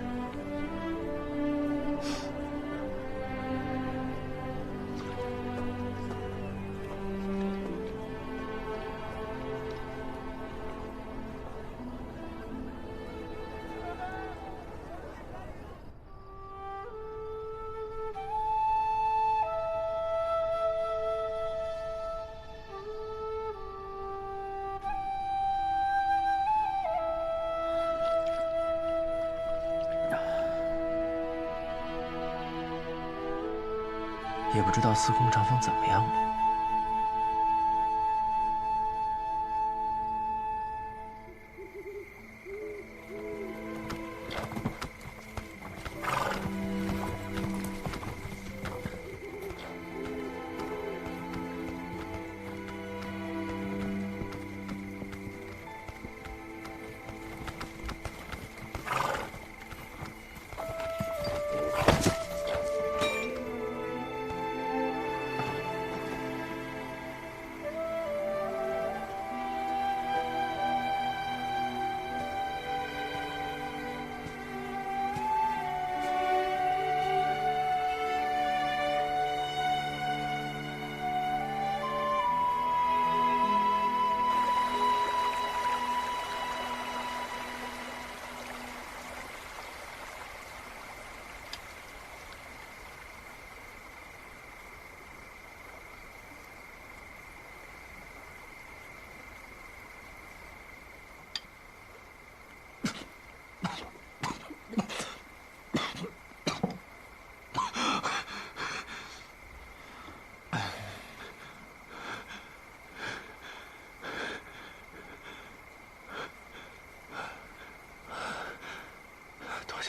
也不知道司空长风怎么样了。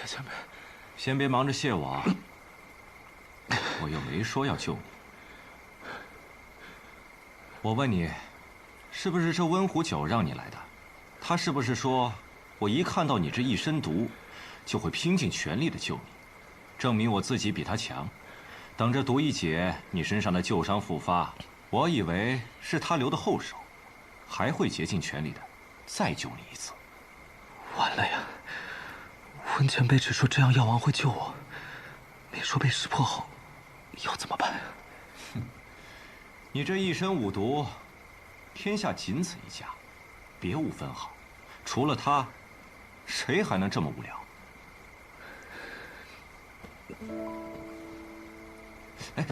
前辈，先别忙着谢我啊！我又没说要救你。我问你，是不是这温壶酒让你来的？他是不是说，我一看到你这一身毒，就会拼尽全力的救你，证明我自己比他强？等着毒一解，你身上的旧伤复发，我以为是他留的后手，还会竭尽全力的再救你一次。完了呀！温前辈只说这样药王会救我，没说被识破后要怎么办？你这一身五毒，天下仅此一家，别无分号。除了他，谁还能这么无聊？哎，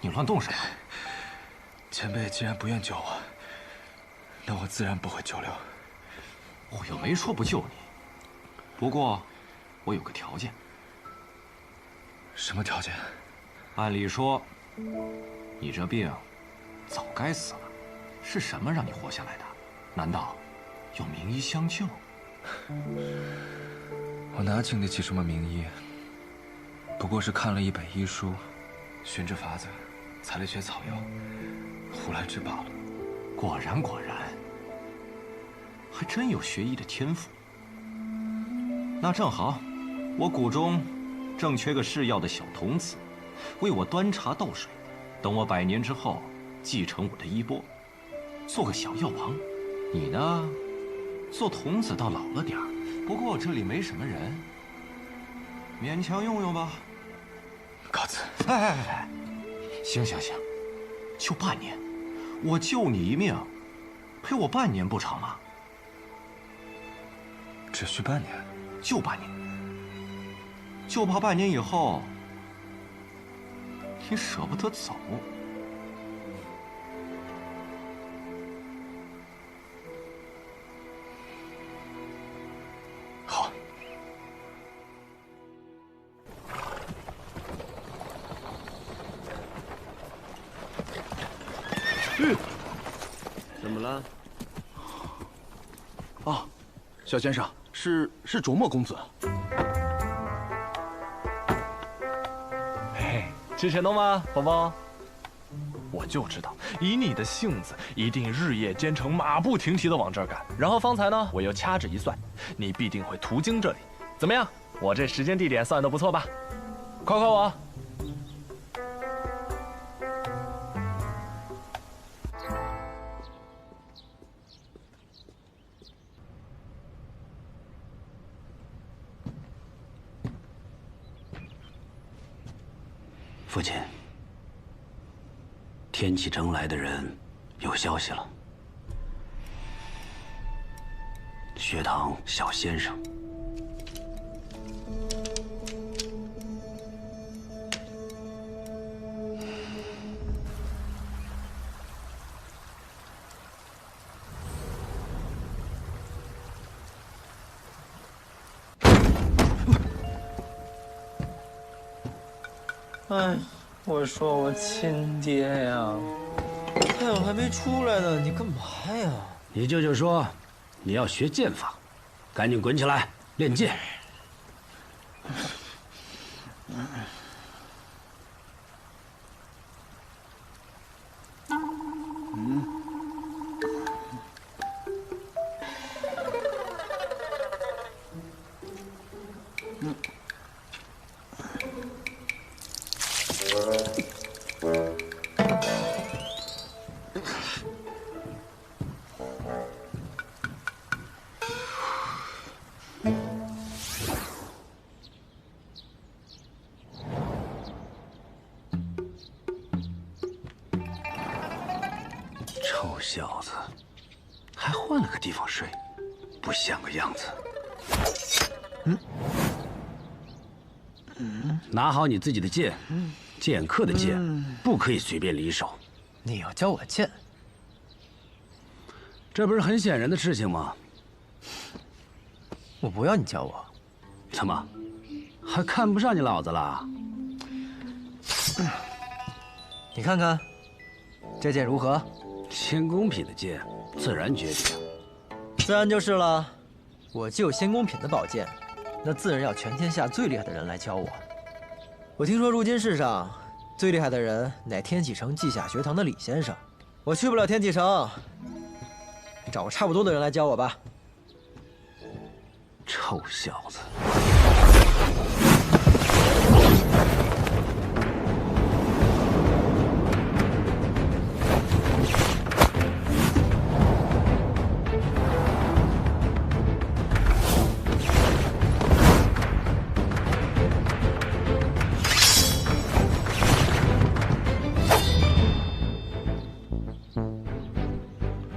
你乱动什么？前辈既然不愿救我，那我自然不会久留。我又没说不救你，不过我有个条件。什么条件？按理说，你这病早该死了，是什么让你活下来的？难道有名医相救？我哪经得起什么名医？不过是看了一本医书，寻着法子，采了些草药，胡来治罢了。果然，还真有学医的天赋。那正好，我谷中正缺个制药的小童子，为我端茶倒水。等我100年之后，继承我的衣钵，做个小药王。你呢，做童子倒老了点儿，不过这里没什么人，勉强用用吧。告辞。哎，行，就半年，我救你一命，赔我半年不成吗？只需半年，就半年，就怕半年以后你舍不得走。怎么了？哦，小先生，是卓墨公子。嘿，吃神农吗，宝宝？我就知道，以你的性子，一定日夜兼程、马不停蹄地往这儿赶。然后方才呢，我又掐指一算，你必定会途经这里。怎么样？我这时间地点算得不错吧？夸夸我。父亲，天启城来的人有消息了。学堂小先生，哎，我说我亲爹呀，太阳还没出来呢，你干嘛呀？你舅舅说你要学剑法，赶紧滚起来练剑。臭小子，还换了个地方睡，不像个样子。拿好你自己的剑，剑客的剑不可以随便离手。你要教我剑？这不是很显然的事情吗？我不要你教我。怎么，还看不上你老子了？你看看，这剑如何？仙宫品的剑，自然绝顶。自然就是了。我既有仙宫品的宝剑，那自然要全天下最厉害的人来教我。我听说如今世上最厉害的人乃天启城稷下学堂的李先生。我去不了天启城，你找个差不多的人来教我吧。臭小子！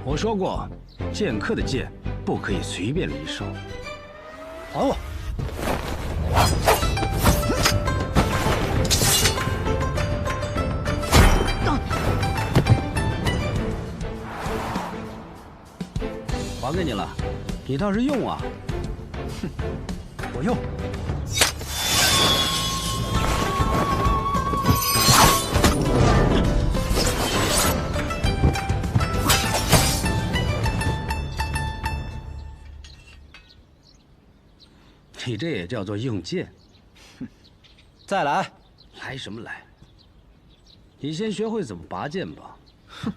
我说过，剑客的剑不可以随便离手。还我！还给你了，你倒是用啊！哼，我用。你这也叫做用剑？哼，再来！来什么来？你先学会怎么拔剑吧。哼，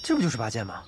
这不就是拔剑吗？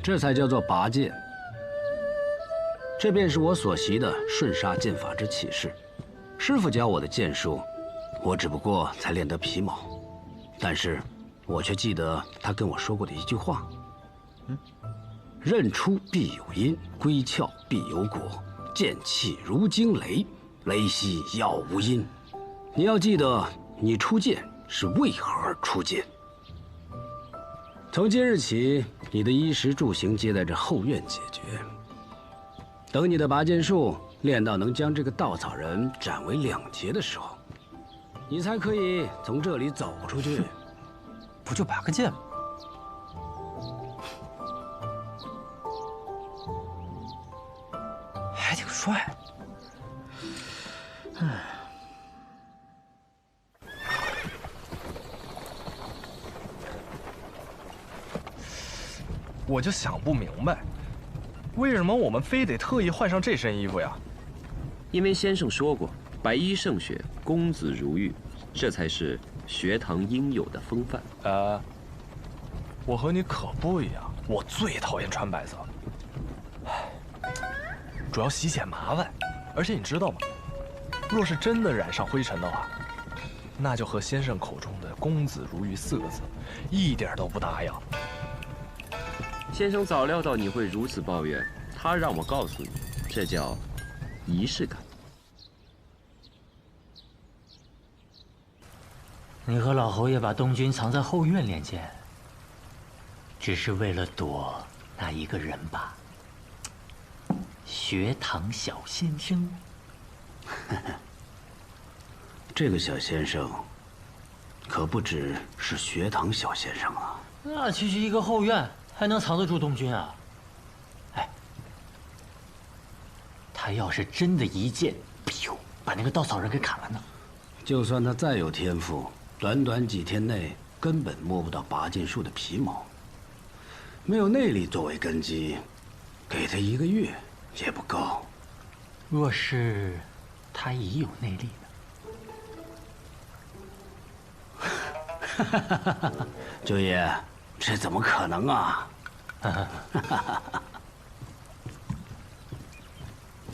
这才叫做拔剑。这便是我所习的瞬杀剑法之起势。师傅教我的剑术，我只不过才练得皮毛，但是我却记得他跟我说过的一句话：刃出必有因，归鞘必有果。剑气如惊雷，雷息杳无音。你要记得，你出剑是为何而出剑。从今日起，你的衣食住行皆在这后院解决。等你的拔剑术练到能将这个稻草人斩为2截的时候，你才可以从这里走出去。不就拔个剑吗？还挺帅。我就想不明白，为什么我们非得特意换上这身衣服呀？因为先生说过，白衣胜雪，公子如玉，这才是学堂应有的风范。我和你可不一样，我最讨厌穿白色，主要洗起来麻烦，而且你知道吗？若是真的染上灰尘的话，那就和先生口中的“公子如玉”4个字一点都不搭样。先生早料到你会如此抱怨，他让我告诉你，这叫仪式感。你和老侯爷把东君藏在后院练剑，只是为了躲那一个人吧？学堂小先生。这个小先生，可不只是学堂小先生啊。那区区一个后院，还能藏得住东君啊？哎，他要是真的一剑，把那个稻草人给砍了呢？就算他再有天赋，短短几天内根本摸不到拔剑术的皮毛，没有内力作为根基，给他1个月也不够。若是他已有内力呢？九爷，这怎么可能啊？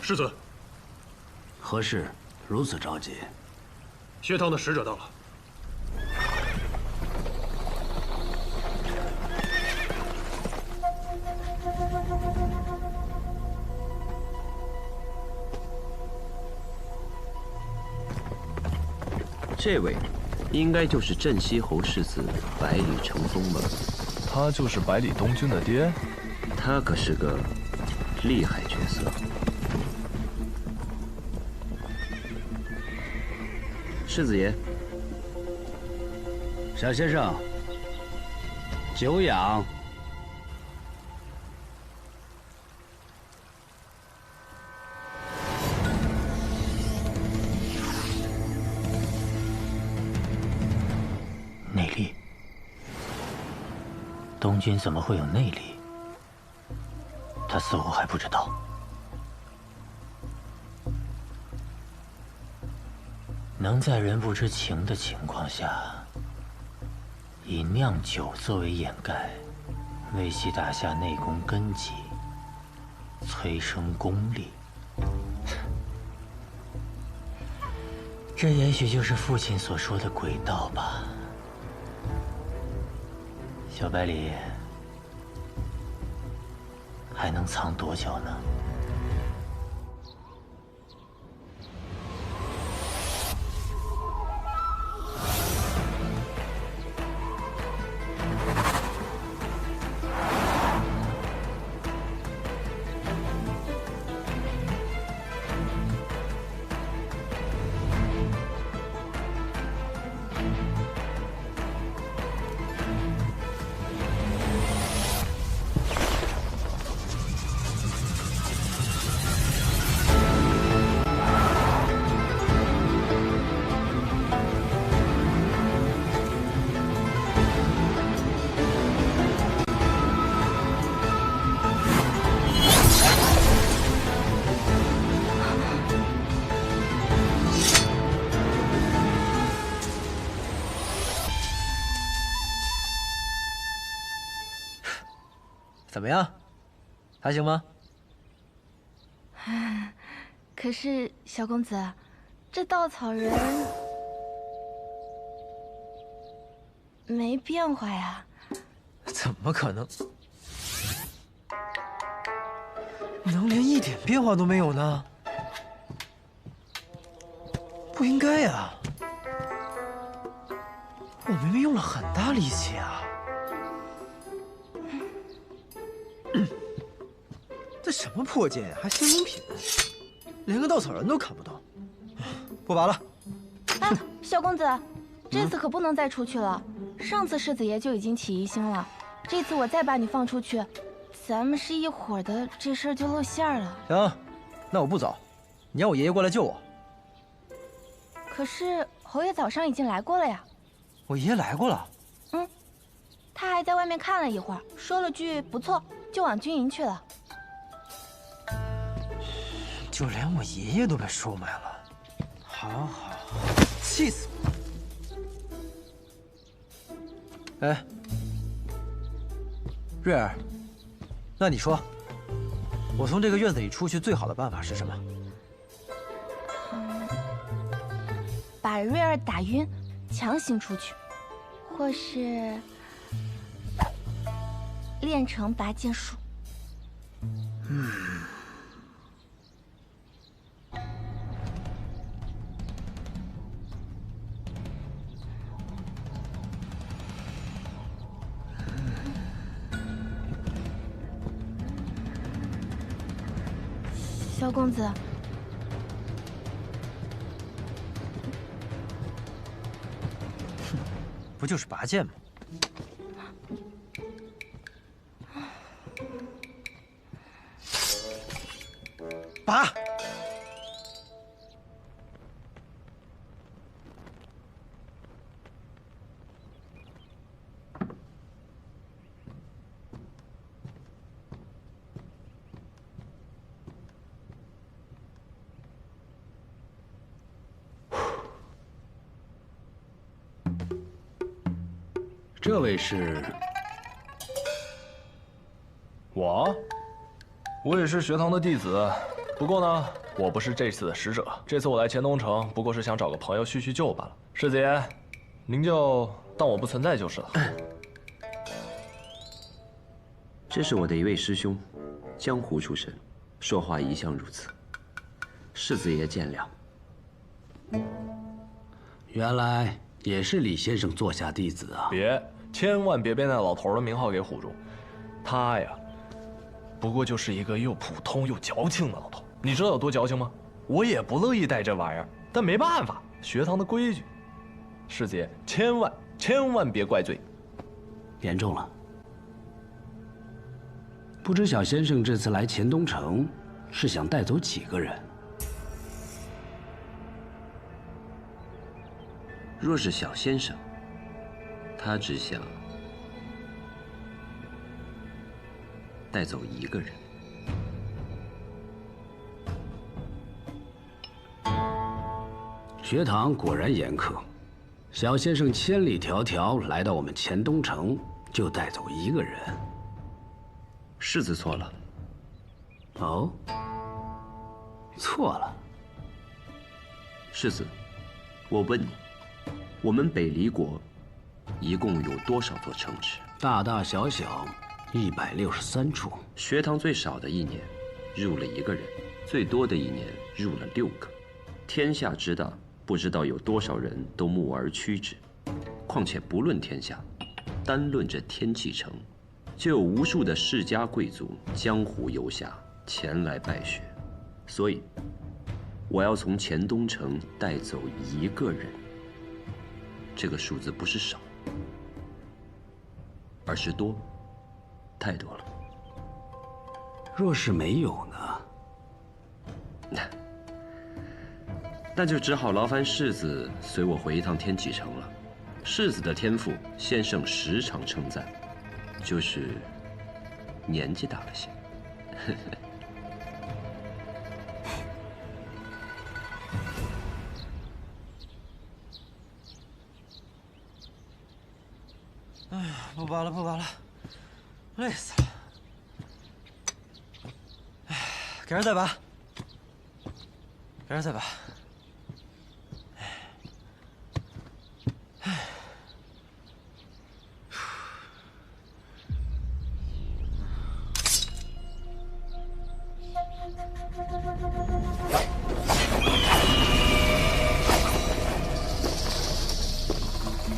世子，何事如此着急？学堂的使者到了。这位，应该就是镇西侯世子百里成风吧？他就是百里东君的爹？他可是个厉害角色。世子爷，小先生，久仰。内力？东君怎么会有内力？他似乎还不知道。能在人不知情的情况下，以酿酒作为掩盖，为其打下内功根基，催生功力。这也许就是父亲所说的鬼道吧。小百里，还能藏多久呢？怎么样，还行吗？可是小公子，这稻草人没变化呀？怎么可能？能连一点变化都没有呢？不应该呀！我明明用了很大力气啊！这什么破剑呀，还新名品，连个稻草人都看不到。不拔了。哎，小公子，这次可不能再出去了。上次世子爷就已经起疑心了，这次我再把你放出去，咱们是一伙的，这事儿就露馅了。行，那我不走，你让我爷爷过来救我。可是侯爷早上已经来过了呀。我爷爷来过了。嗯，他还在外面看了一会儿，说了句不错，就往军营去了。就连我爷爷都被收买了，好，气死我！哎，瑞儿，那你说，我从这个院子里出去最好的办法是什么？把瑞儿打晕，强行出去，或是练成拔剑术。小公子，不就是拔剑吗？拔！这位是？我也是学堂的弟子，不过呢，我不是这次的使者。这次我来黔东城，不过是想找个朋友叙叙旧罢了。世子爷，您就当我不存在就是了。这是我的一位师兄，江湖出身，说话一向如此。世子爷见谅。原来也是李先生座下弟子啊！千万别被那老头的名号给唬住。他呀，不过就是一个又普通又矫情的老头。你知道有多矫情吗？我也不乐意带这玩意儿，但没办法，学堂的规矩。世子爷，千万别怪罪。言重了。不知小先生这次来黔东城，是想带走几个人？若是小先生，他只想带走一个人。学堂果然严苛，小先生千里迢迢来到我们黔东城，就带走一个人。世子错了。哦，错了。世子，我问你，我们北离国一共有多少座城池？大大小小163处。学堂最少的一年入了1个人，最多的一年入了6个。天下之大，不知道有多少人都慕而趋之。况且不论天下，单论这天启城，就有无数的世家贵族、江湖游侠前来拜学。所以，我要从黔东城带走1个人。这个数字不是少，而是多，太多了。若是没有呢？那就只好劳烦世子随我回一趟天启城了。世子的天赋，先生时常称赞，就是年纪大了些。哎呀，不拔了，不拔了，累死了。哎，给人再拔。改日赛吧。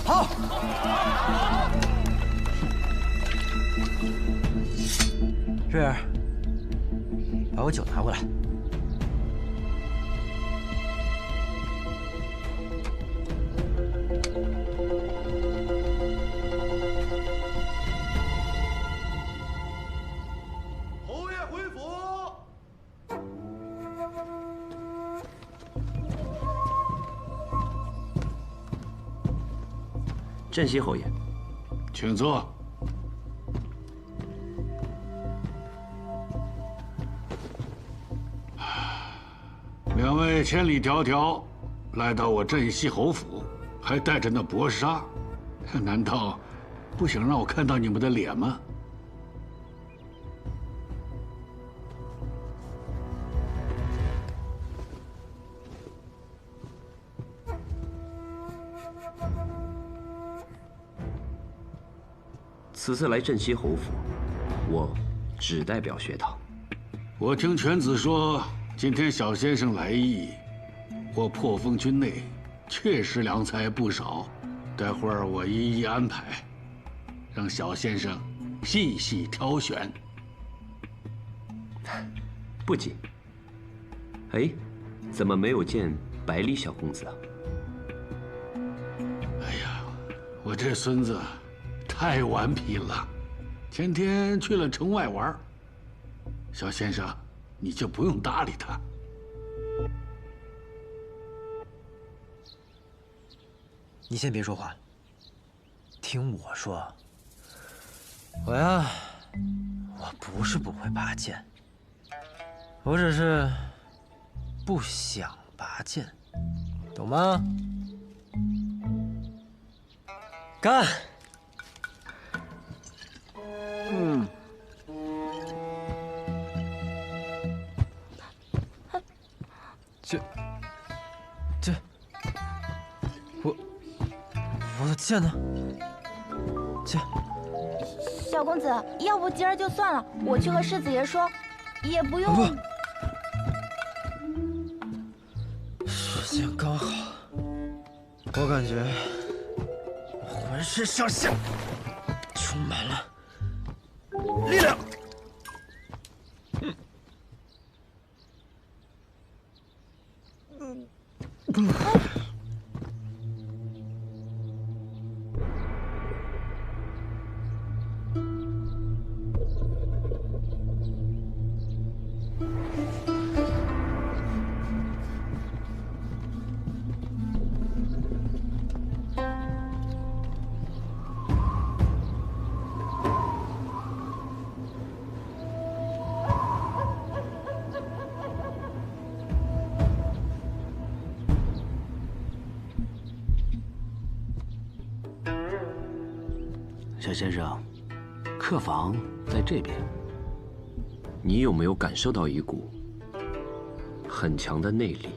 好。瑞儿，把我酒拿过来。侯爷回府。镇西侯爷，请坐。两位千里迢迢来到我镇西侯府，还带着那薄纱，难道不想让我看到你们的脸吗？此次来镇西侯府，我只代表学堂。我听犬子说，今天小先生来意，我破风军内确实良才不少，待会儿我一一安排，让小先生细细挑选。不急。哎，怎么没有见百里小公子啊？哎呀，我这孙子太顽皮了，前天去了城外玩。小先生，你就不用搭理他。你先别说话，听我说。我呀，我不是不会拔剑，我只是不想拔剑，懂吗？干！我的剑呢？剑。小公子，要不今儿就算了，我去和世子爷说，也不用。不，时间刚好，我感觉我浑身上下充满了力量。小先生，客房在这边。你有没有感受到一股很强的内力？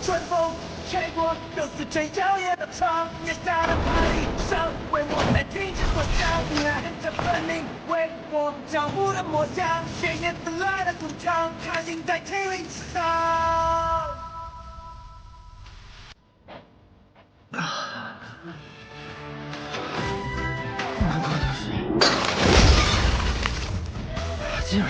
春风吹过，肉丝吹焦夜的窗，月下的帕里上，为我在停止破晓，跟着分明为我脚步的抹香，血液滋来的滚烫，它印在天灵上。竟然！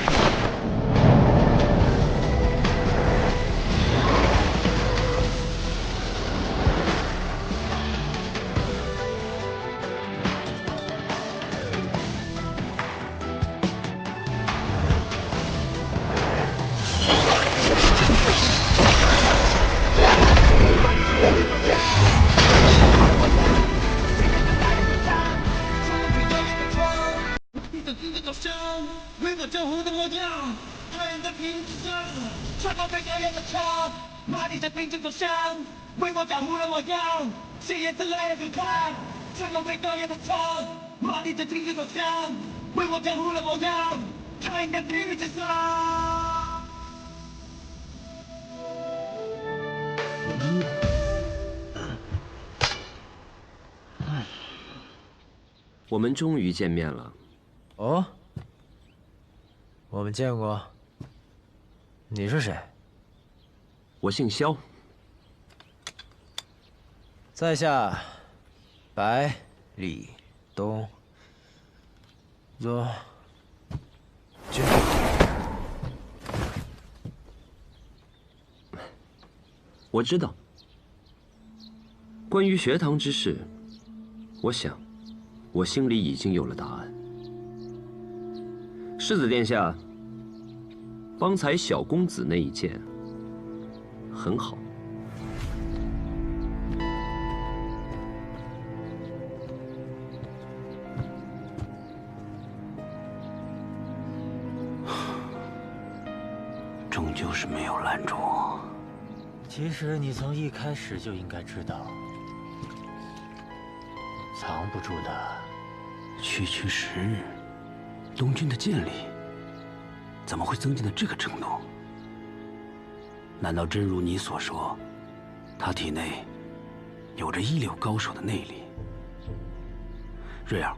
为我救护的我。样，看着屏上，穿过最耀眼的窗，马蹄在冰城走向，为我保护了模样，谁也曾来得快，穿过最耀眼的窗，马蹄在冰城走向，为我保护了模样，看着屏上。 我们终于见面了。哦，我们见过。你是谁？我姓萧。在下白立东。走。去。我知道。关于学堂之事，我想。 我心里已经有了答案。世子殿下，方才小公子那一剑很好。终究是没有拦住我。其实你从一开始就应该知道，藏不住的。 区区10日，东军的剑力怎么会增进到这个程度？难道真如你所说，他体内有着一流高手的内力？瑞儿，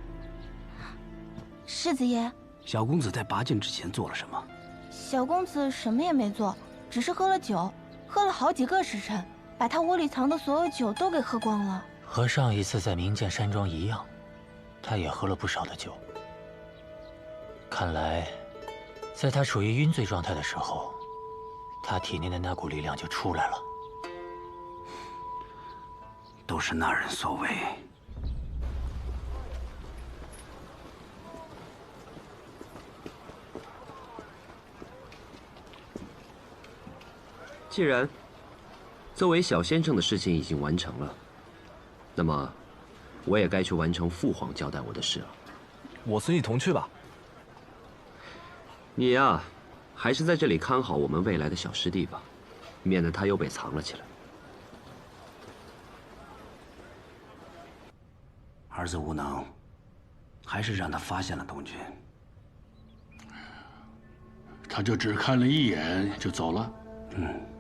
世子爷，小公子在拔剑之前做了什么？小公子什么也没做，只是喝了酒，喝了好几个时辰，把他窝里藏的所有酒都给喝光了。和上一次在明剑山庄一样。 他也喝了不少的酒，看来，在他处于晕醉状态的时候，他体内的那股力量就出来了。都是那人所为。既然作为小先生的事情已经完成了，那么。 我也该去完成父皇交代我的事了。我随你同去吧。你呀，还是在这里看好我们未来的小师弟吧，免得他又被藏了起来。儿子无能，还是让他发现了东军。他就只看了一眼就走了。嗯。